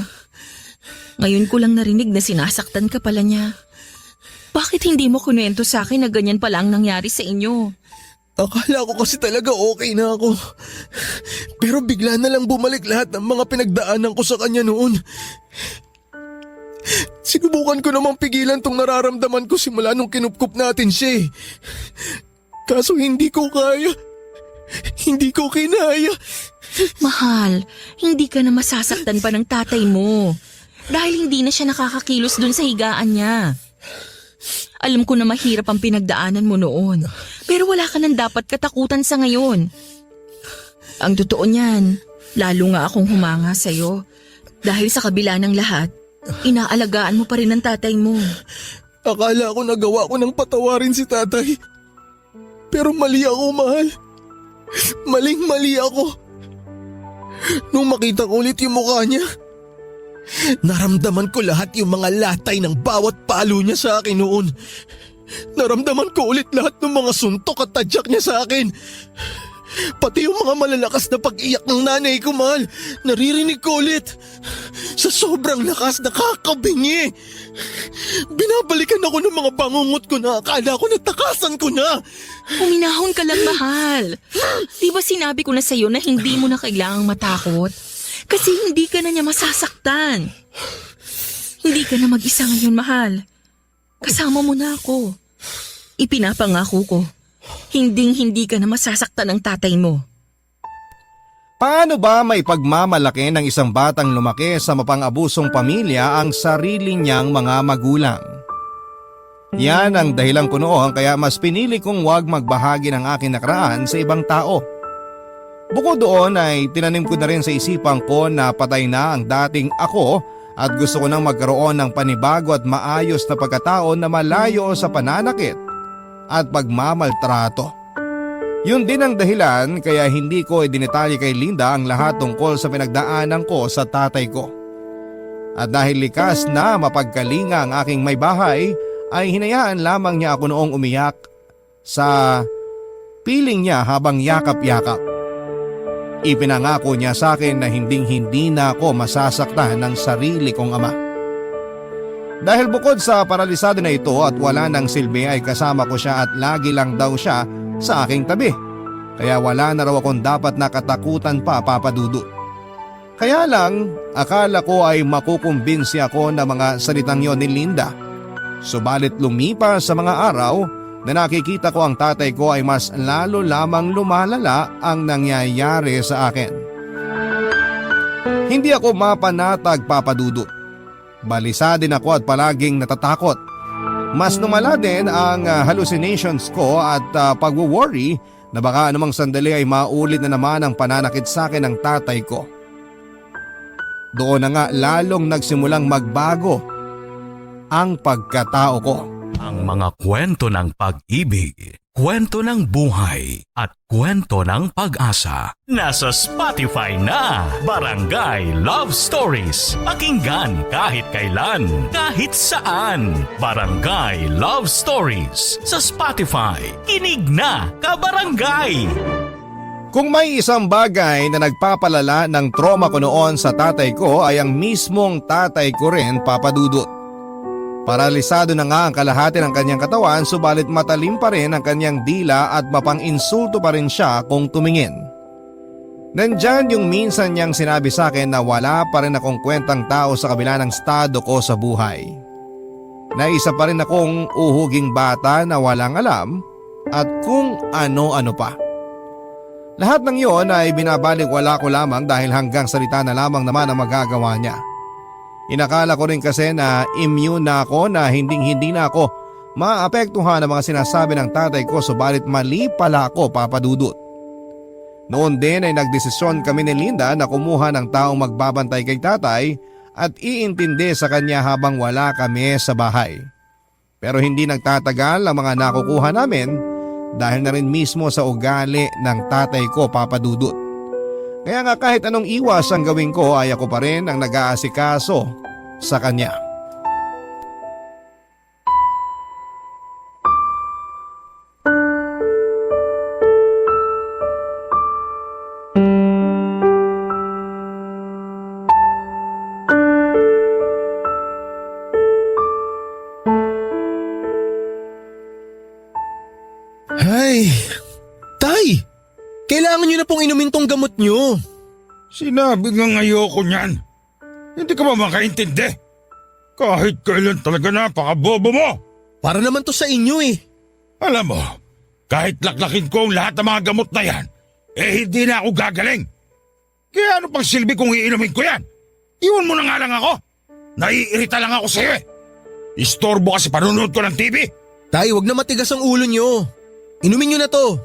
Ngayon ko lang narinig na sinasaktan ka pala niya. Bakit hindi mo kunwento sa akin na ganyan pala ang nangyari sa inyo? Akala ko kasi talaga okay na ako. Pero bigla na lang bumalik lahat ng mga pinagdaanan ko sa kanya noon. Sinubukan ko namang pigilan tong nararamdaman ko simula nung kinupkup natin siya eh. Kaso hindi ko kaya. Hindi ko kinaya. Mahal, hindi ka na masasaktan pa ng tatay mo. Dahil hindi na siya nakakakilos dun sa higaan niya. Alam ko na mahirap ang pinagdaanan mo noon. Pero wala ka nang dapat katakutan sa ngayon. Ang totoo niyan, lalo nga akong humanga sa'yo. Dahil sa kabila ng lahat, inaalagaan mo pa rin ang tatay mo. Akala ko nagawa ko ng patawarin si tatay. Pero mali ako, mahal. Maling-mali ako. Nung makita ko ulit yung mukha niya, naramdaman ko lahat yung mga latay ng bawat palo niya sa akin noon. Naramdaman ko ulit lahat ng mga suntok at tadyak niya sa akin. Pati yung mga malalakas na pag-iyak ng nanay ko, mahal, naririnig ko ulit. Sa sobrang lakas, nakakabingi. Binabalikan ako ng mga bangungot ko na akala ko natakasan ko na. Uminahon ka lang, mahal. Di ba sinabi ko na sa'yo na hindi mo na kailangang matakot? Kasi hindi ka na niya masasaktan. Hindi ka na mag-isa ngayon, mahal. Kasama mo na ako. Ipinapangako ko, hinding-hindi ka na masasaktan ng tatay mo. Paano ba may pagmamalaki ng isang batang lumaki sa mapang-abusong pamilya ang sarili niyang mga magulang? Yan ang dahilan ko noon kaya mas pinili kong huwag magbahagi ng aking nakaraan sa ibang tao. Bukod doon ay tinanim ko na rin sa isipan ko na patay na ang dating ako at gusto ko nang magkaroon ng panibago at maayos na pagkatao na malayo sa pananakit at pagmamaltrato. Yun din ang dahilan kaya hindi ko idinitalye kay Linda ang lahat tungkol sa pinagdaanan ko sa tatay ko. At dahil likas na mapagkalinga ang aking may bahay, ay hinayaan lamang niya ako noong umiyak sa piling niya habang yakap-yakap. Ipinangako niya sa akin na hinding-hindi na ako masasaktan ng sarili kong ama. Dahil bukod sa paralisado na ito at wala ng silbi ay kasama ko siya at lagi lang daw siya sa aking tabi. Kaya wala na raw akong dapat nakatakutan pa, Papa Dudut. Kaya lang, akala ko ay makukumbinsi ako ng mga salitang yon ni Linda. Subalit lumipas sa mga araw na nakikita ko ang tatay ko ay mas lalo lamang lumalala ang nangyayari sa akin. Hindi ako mapanatag, Papa Dudut. Balisa din ako at palaging natatakot. Mas lumala din ang hallucinations ko at pagwo-worry na baka anumang sandali ay maulit na naman ang pananakit sa akin ng tatay ko. Doon na nga lalong nagsimulang magbago ang pagkatao ko. Ang mga kwento ng pag-ibig, kwento ng buhay at kwento ng pag-asa. Nasa Spotify na, Barangay Love Stories. Pakinggan kahit kailan, kahit saan. Barangay Love Stories sa Spotify. Kinig na, kabarangay! Kung may isang bagay na nagpapalala ng trauma ko noon sa tatay ko ay ang mismong tatay ko rin, Papa Dudut. Paralisado na nga ang kalahati ng kanyang katawan subalit matalim pa rin ang kanyang dila at mapang-insulto pa rin siya kung tumingin. Nandyan yung minsan niyang sinabi sa akin na wala pa rin akong kwentang tao sa kabila ng estado ko sa buhay. Na isa pa rin akong uhuging bata na walang alam at kung ano-ano pa. Lahat ng iyon ay binabalik wala ko lamang dahil hanggang salita na lamang naman ang magagawa niya. Inakala ko rin kasi na immune na ako na hindi na ako maapektuhan ng mga sinasabi ng tatay ko subalit mali pala ako, Papa Dudut. Noon din ay nagdesisyon kami ni Linda na kumuha ng taong magbabantay kay tatay at iintindi sa kanya habang wala kami sa bahay. Pero hindi nagtatagal ang mga nakukuha namin dahil na rin mismo sa ugali ng tatay ko, Papa Dudut. Kaya nga kahit anong iwas ang gawin ko ay ako pa rin ang nag-aasikaso sa kanya. Ay, Tay! Kailangan nyo na pong inumin tong gamot nyo. Sinabi nga ayoko niyan. Hindi ka ba makaintindi? Kahit kailan talaga napakabobo mo. Para naman to sa inyo eh. Alam mo, kahit laklakin ko ang lahat ng mga gamot na yan, hindi na ako gagaling. Kaya ano pang silbi kung iinumin ko yan? Iwan mo na nga lang ako. Naiirita lang ako sa'yo eh. Istorbo kasi panunood ko ng TV. Tay, wag na matigas ang ulo nyo. Inumin nyo na to.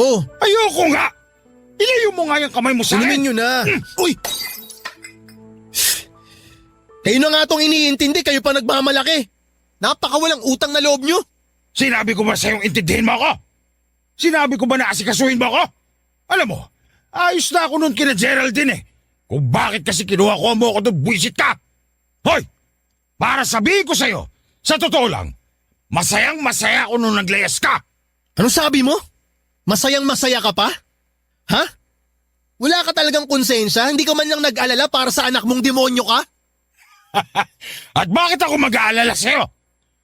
Oh, Ayoko nga! Ilayo mo nga yung kamay mo sa inumin akin. nyo na. Uy! Kayo na nga tong iniintindi, kayo pa nagmamalaki. Napakawalang utang na loob nyo. Sinabi ko ba sa'yong intindihin mo ako? Sinabi ko ba na asikasuhin mo ako? Alam mo, ayos na ako nun kina Geraldine eh. Kung bakit kasi kinuha ko mo ako doon, buwisit ka. Hoy! Para sabihin ko sa'yo, sa totoo lang, masayang masaya ako nung naglayas ka. Ano sabi mo? Masayang masaya ka pa? Ha? Wala ka talagang konsensya? Hindi ka man lang nag-alala para sa anak mong demonyo ka? At bakit ako mag-aalala sa'yo?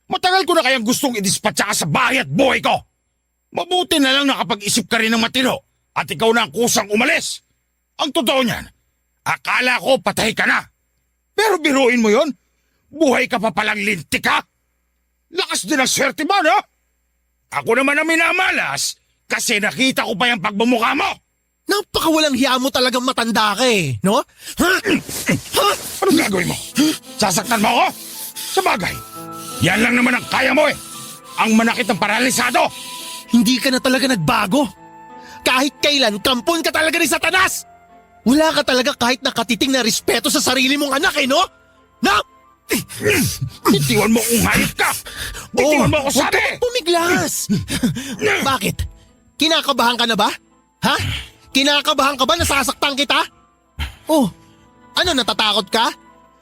Matagal ko na kayang gustong idispatsa ka sa bahay at buhay ko. Mabuti na lang nakapag-isip ka rin ng matino at ikaw na ang kusang umalis. Ang totoo niyan, akala ko patay ka na. Pero biruin mo yon, buhay ka pa palang lintik ka. Lakas din ang swerte mo, no? Ako naman ang minamalas kasi nakita ko pa yung pagbumukha mo. Napakawalang hiya mo talagang matanda ka eh, no? Ha? Ha? Anong gagawin mo? Sasaktan mo ako? Sa bagay, yan lang naman ang kaya mo eh. Ang manakit ng paralisado. Hindi ka na talaga nagbago. Kahit kailan, kampon ka talaga ni Satanas. Wala ka talaga kahit nakatiting na respeto sa sarili mong anak eh, no? No? Bitiwan mo kung hayop ka! Bitiwan mo ako huwag sabi! ka pumiglas! Bakit? Kinakabahan ka na ba? Ha? Kinakabahan ka ba na sasaktan kita? Oh, ano natatakot ka?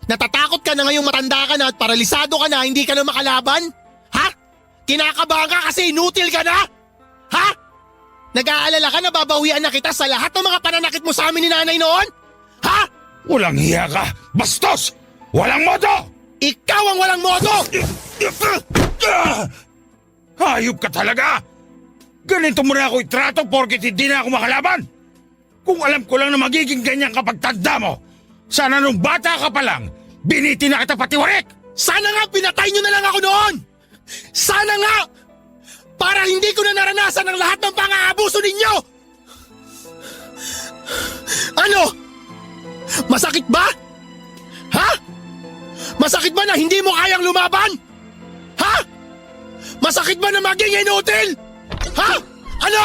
Natatakot ka na ngayong matanda ka na at paralisado ka na hindi ka na makalaban? Ha? Kinakabahan ka kasi inutil ka na? Ha? Nag-aalala ka na babawian na kita sa lahat ng mga pananakit mo sa amin ni nanay noon? Ha? Walang hiya ka! Bastos! Walang modo! Ikaw ang walang modo! Hayop ka talaga! Ganito mo na ako itrato porket hindi na ako makalaban! Kung alam ko lang na magiging ganyan kapag tanda mo, sana nung bata ka pa lang, biniti na kita patiwarik! Sana nga pinatay nyo na lang ako noon! Sana nga! Para hindi ko na naranasan ang lahat ng pang-aabuso ninyo! Ano? Masakit ba? Ha? Masakit ba na hindi mo kayang lumaban? Ha? Masakit ba na maging inutil? Ha? Ano?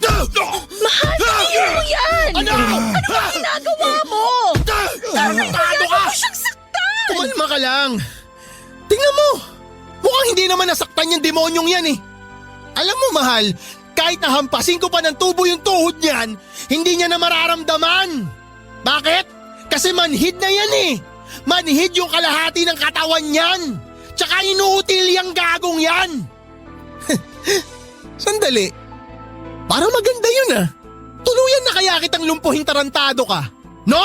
Mahal, tingin mo yan! Ano? Ano ginagawa mo? Tarantado ka! Siyang saktan! Kumalma ka lang. Tingnan mo. Mukhang hindi naman nasaktan yung demonyong yan eh. Alam mo mahal, kahit nahampasin ko pa ng tubo yung tuhod niyan, hindi niya na mararamdaman. Bakit? Kasi manhid na yan eh. Manhid yung kalahati ng katawan niyan. Tsaka inuutil yung gagong yan. Sandali. Parang maganda yun ah. Tuluyan na kaya kitang lumpuhin tarantado ka. No?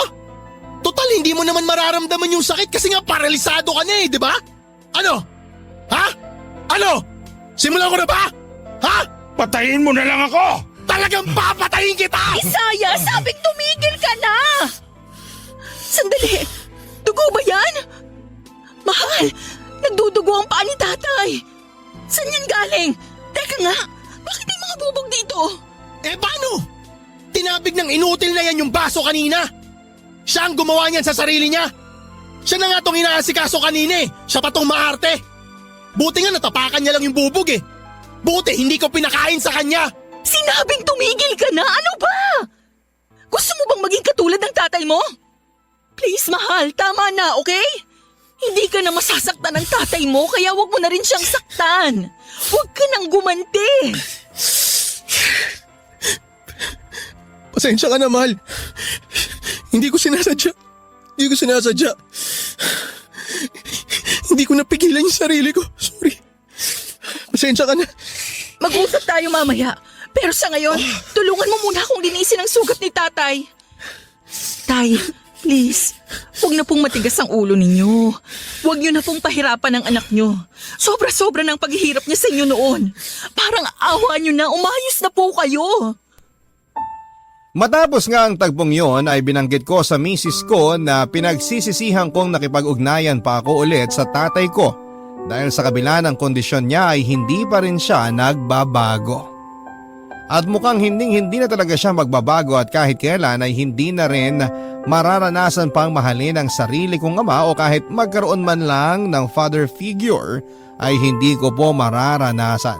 Total, hindi mo naman mararamdaman yung sakit kasi nga paralisado ka na eh, di ba? Ano? Ha? Ano? Simulan ko na ba? Ha? Patayin mo na lang ako! Talagang papatayin kita! Isaya, sabing tumigil ka na! Sandali! Dugo ba yan? Mahal! Nagdudugo ang paa ni tatay! Saan yan galing? Teka nga, bakit may mga bubog dito? Eh paano? Tinabig ng inutil na yan yung baso kanina. Siya ang gumawa niyan sa sarili niya. Siya na nga tong inaasikaso kanina eh. Siya pa tong maarte. Buti nga natapakan niya lang yung bubog eh. Buti hindi ko pinakain sa kanya. Sinabing tumigil ka na! Ano ba? Gusto mo bang maging katulad ng tatay mo? Please, mahal, tama na, okay? Hindi ka na masasaktan ng tatay mo, kaya wag mo na rin siyang saktan. Huwag ka nang gumanti. Pasensya ka na, mahal. Hindi ko sinasadya. Hindi ko napigilan yung sarili ko. Sorry. Pasensya ka na. Mag-usap tayo mamaya. Pero sa ngayon, tulungan mo muna akong linisin ang sugat ni tatay. Tay, please, huwag na pong matigas ang ulo ninyo. Huwag niyo na pong pahirapan ang anak niyo. Sobra-sobra ng paghihirap niya sa inyo noon. Parang awa niyo na, umayos na po kayo. Matapos nga ang tagpong yon ay binanggit ko sa misis ko na pinagsisisihan kong nakipag-ugnayan pa ako ulit sa tatay ko dahil sa kabila ng kondisyon niya ay hindi pa rin siya nagbabago. At mukhang hindi na talaga siya magbabago at kahit kailan ay hindi na rin mararanasan pang mahalin ang sarili kong ama o kahit magkaroon man lang ng father figure ay hindi ko po mararanasan.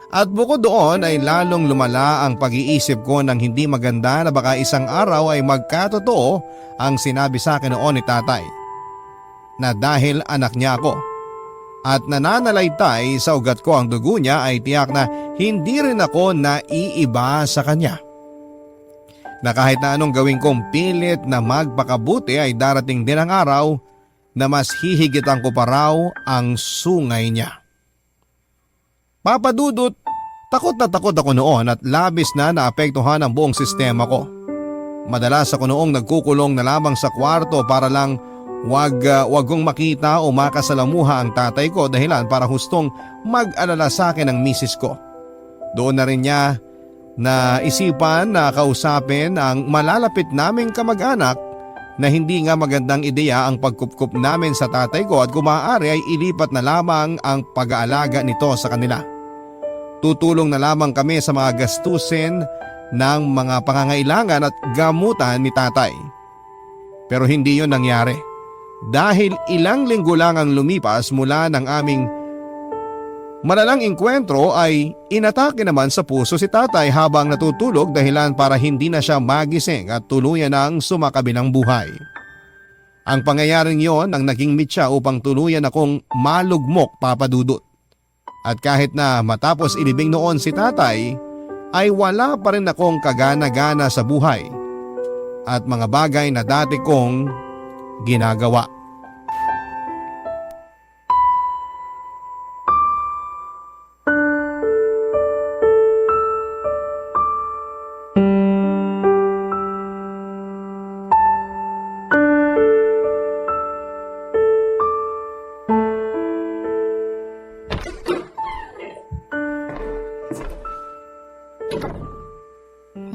At bukod doon ay lalong lumala ang pag-iisip ko ng hindi maganda na baka isang araw ay magkatotoo ang sinabi sa akin noon ni tatay. Na dahil anak niya ako at nananalaytay sa ugat ko ang dugo niya ay tiyak na hindi rin ako naiiba sa kanya. Na kahit na anong gawin kong pilit na magpakabuti ay darating din ang araw na mas hihigitan ko pa raw ang sungay niya. Papadudot, takot na takot ako noon at labis na naapektuhan ang buong sistema ko. Madalas ako noong nagkukulong na lamang sa kwarto para lang wag kong makita o makasalamuha ang tatay ko dahilan para hustong mag-alala sa akin ang misis ko. Doon na rin niya na isipan na kausapin ang malalapit naming kamag-anak na hindi nga magandang ideya ang pagkupkup namin sa tatay ko at kung maaari ay ilipat na lamang ang pag-aalaga nito sa kanila. Tutulong na lamang kami sa mga gastusin ng mga pangangailangan at gamutan ni tatay. Pero hindi yon nangyari. Dahil ilang linggo lang ang lumipas mula ng aming malalang engkwentro ay inatake naman sa puso si tatay habang natutulog dahilan para hindi na siya magising at tuluyan ang sumakabilang buhay. Ang pangyayaring yon ang naging mitya upang tuluyan akong malugmok, papadudot. At kahit na matapos ilibing noon si tatay ay wala pa rin akong kagana-gana sa buhay at mga bagay na dati kong ginagawa.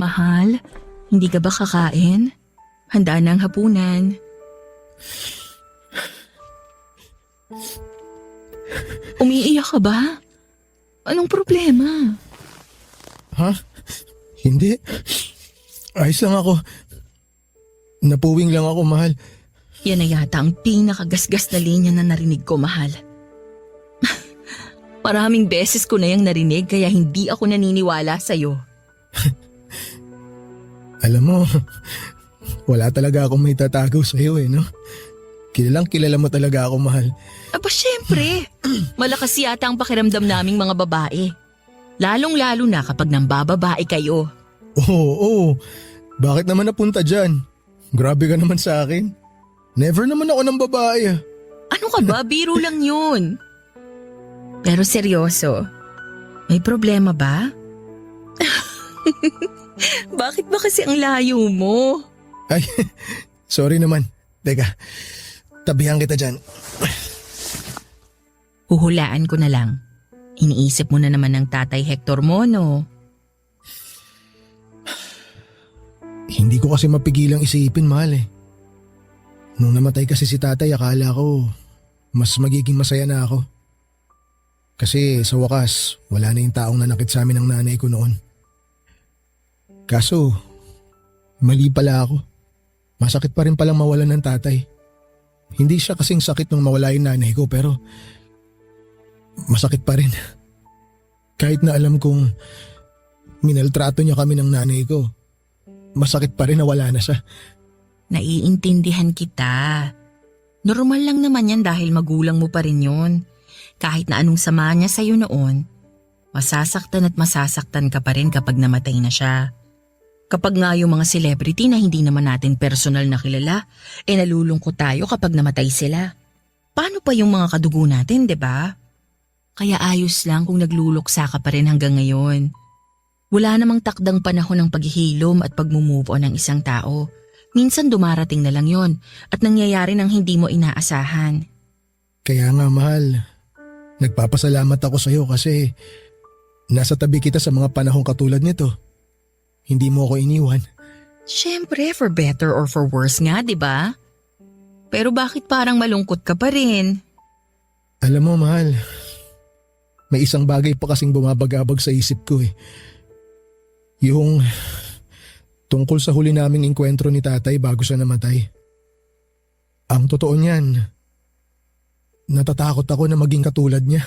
Mahal, hindi ka ba kakain? Handa na ang hapunan. Umiiyak ka ba? Anong problema? Ha? Hindi. Ayos lang ako. Napuwing lang ako, mahal. Yan na yata ang pinakagasgas na linya na narinig ko, mahal. Maraming beses ko na yung narinig kaya hindi ako naniniwala sa'yo. Alam mo, wala talaga akong may tatago sa'yo no? Kilalang kilala mo talaga ako, mahal. Aba syempre, malakas yata ang pakiramdam naming mga babae. Lalong-lalo na kapag nambababae kayo. Oo. Bakit naman napunta dyan? Grabe ka naman sa akin. Never naman ako ng babae. Ano ka ba? Biro lang yun. Pero seryoso, may problema ba? Bakit ba kasi ang layo mo? Ay, sorry naman. Teka, tabihan kita dyan. Huhulaan ko na lang. Iniisip mo na naman ng Tatay Hector mo, no? Hindi ko kasi mapigilang isipin, mahal eh. Nung namatay kasi si tatay, akala ko mas magiging masaya na ako. Kasi sa wakas, wala na yung taong nanakit sa amin ng nanay ko noon. Kaso, mali pala ako. Masakit pa rin palang mawalan ng tatay. Hindi siya kasing sakit nung mawala yung nanay ko, pero masakit pa rin. Kahit na alam kong minaltrato niya kami ng nanay ko, masakit pa rin na wala na siya. Naiintindihan kita. Normal lang naman yan dahil magulang mo pa rin yun. Kahit na anong sama niya sa'yo noon, masasaktan at masasaktan ka pa rin kapag namatay na siya. Kapag nga yung mga celebrity na hindi naman natin personal na kilala, nalulungkot tayo kapag namatay sila. Paano pa yung mga kadugo natin, 'di ba? Kaya ayos lang kung nagluluksa ka pa rin hanggang ngayon. Wala namang takdang panahon ng paghihilom at pag-move on ng isang tao. Minsan dumarating na lang yon at nangyayari ng hindi mo inaasahan. Kaya nga, mahal, nagpapasalamat ako sa'yo kasi nasa tabi kita sa mga panahong katulad nito. Hindi mo ako iniwan. Siyempre, for better or for worse nga, di ba? Pero bakit parang malungkot ka pa rin? Alam mo, mahal, may isang bagay pa kasing bumabagabag sa isip ko eh. Yung tungkol sa huli naming engkwentro ni tatay bago siya namatay. Ang totoo niyan, natatakot ako na maging katulad niya.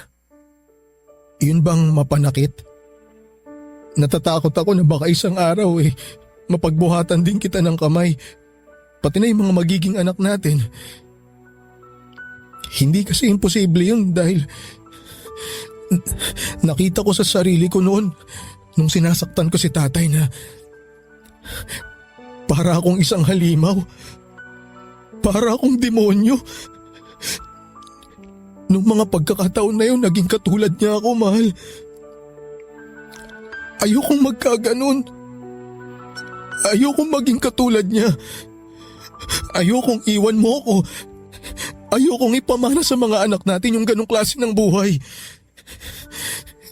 Yun bang mapanakit? Natatakot ako na baka isang araw mapagbuhatan din kita ng kamay, pati na yung mga magiging anak natin. Hindi kasi imposible yun dahil nakita ko sa sarili ko noon nung sinasaktan ko si tatay na para akong isang halimaw, para akong demonyo. Nung mga pagkakataon na yun, naging katulad niya ako, mahal. Ayokong magkaganon. Ayokong maging katulad niya. Ayokong iwan mo ako. Ayokong ipamana sa mga anak natin yung ganong klase ng buhay.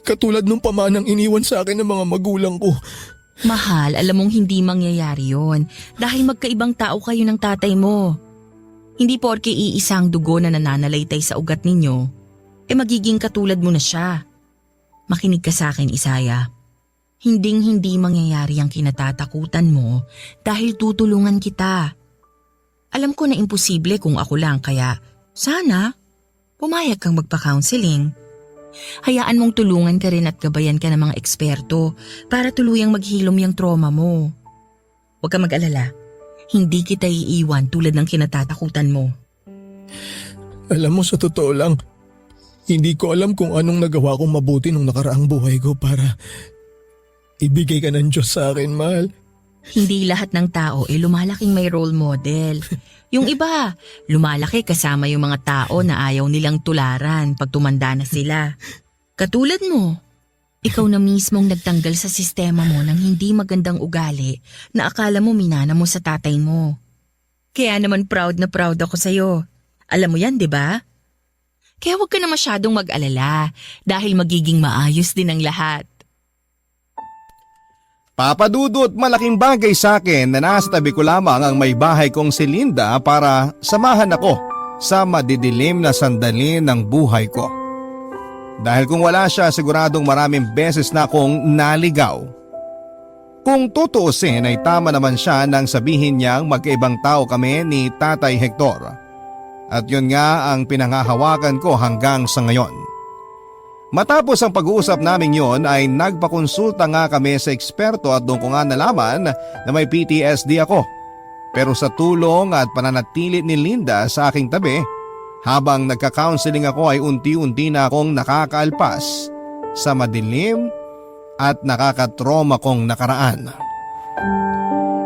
Katulad nung pamanang iniwan sa akin ng mga magulang ko. Mahal, alam mong hindi mangyayari yon dahil magkaibang tao kayo ng tatay mo. Hindi porke iisang dugo na nananalaytay sa ugat ninyo, magiging katulad mo na siya. Makinig ka sa akin, Isaya. Hinding-hindi mangyayari ang kinatatakutan mo dahil tutulungan kita. Alam ko na imposible kung ako lang kaya sana pumayag kang magpa-counseling. Hayaan mong tulungan ka rin at gabayan ka ng mga eksperto para tuluyang maghilom yung trauma mo. Huwag ka mag-alala. Hindi kita iiwan tulad ng kinatatakutan mo. Alam mo, sa totoo lang, hindi ko alam kung anong nagawa kong mabuti nung nakaraang buhay ko para ibigay ka ng Diyos sa akin, mahal. Hindi lahat ng tao lumalaking may role model. Yung iba, lumalaki kasama yung mga tao na ayaw nilang tularan pag tumanda na sila. Katulad mo, ikaw na mismong nagtanggal sa sistema mo ng hindi magandang ugali na akala mo minana mo sa tatay mo. Kaya naman proud na proud ako sa'yo. Alam mo yan, di ba? Kaya huwag ka na masyadong mag-alala dahil magiging maayos din ang lahat. Papa Dudut, malaking bagay sa akin na nasa tabi ko lamang ang may bahay kong si Linda para samahan ako sa madidilim na sandali ng buhay ko. Dahil kung wala siya, siguradong maraming beses na akong naligaw. Kung tutuusin ay tama naman siya nang sabihin niyang magkaibang tao kami ni Tatay Hector. At yun nga ang pinanghahawakan ko hanggang sa ngayon. Matapos ang pag-uusap namin yon ay nagpakonsulta nga kami sa eksperto at doon ko nga nalaman na may PTSD ako. Pero sa tulong at pananatili ni Linda sa aking tabi, habang nagka-counseling ako ay unti-unti na akong nakakaalpas sa madilim at nakakatroma kong nakaraan.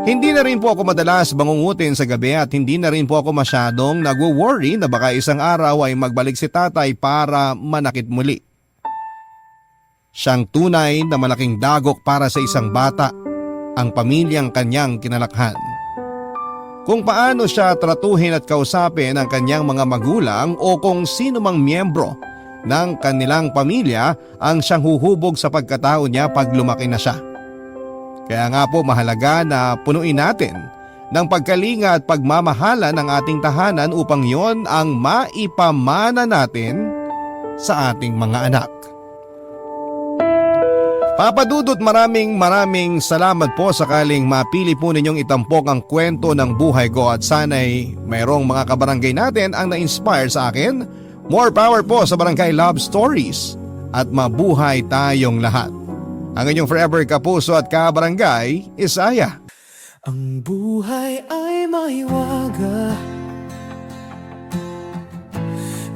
Hindi na rin po ako madalas bangungutin sa gabi at hindi na rin po ako masyadong nagwo-worry na baka isang araw ay magbalik si tatay para manakit muli. Siyang tunay na malaking dagok para sa isang bata, ang pamilyang kanyang kinalakhan. Kung paano siya tratuhin at kausapin ang kanyang mga magulang o kung sino mang miyembro ng kanilang pamilya ang siyang huhubog sa pagkatao niya pag lumaki na siya. Kaya nga po mahalaga na punuin natin ng pagkalinga at pagmamahala ng ating tahanan upang yon ang maipamana natin sa ating mga anak. Papa Dudut, maraming salamat po sakaling mapili po ninyong itampok ang kwento ng buhay ko at sana'y mayroong mga kabarangay natin ang na-inspire sa akin. More power po sa Barangay Love Stories at mabuhay tayong lahat. Ang inyong forever kapuso at kabarangay, Isaya. Ang buhay ay maiwaga,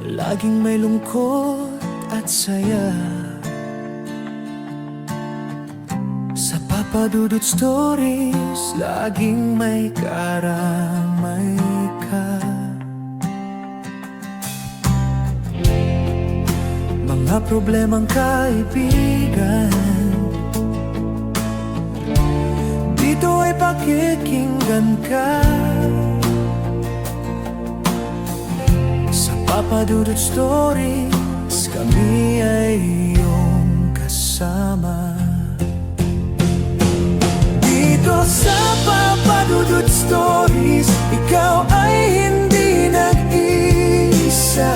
laging may lungkot at saya. Sa Papa Dudut Stories, laging may karamay ka. Mga problemang kaibigan, dito ay pakikinggan ka. Sa Papa Dudut Stories, kami ay iyong kasama. Dito sa Papa Dudut Stories, ikaw ay hindi nag-iisa.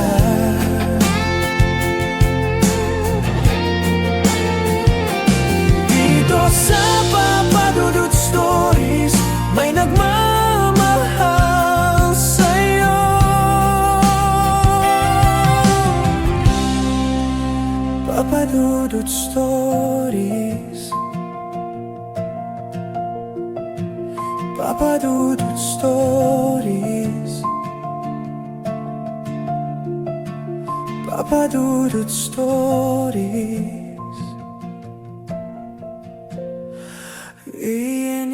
Dito sa Papa Dudut Stories, may nagmamahal sa'yo. Papa Dudut Stories, Papa Dudut Stories, Papa Dudut Stories. Iyan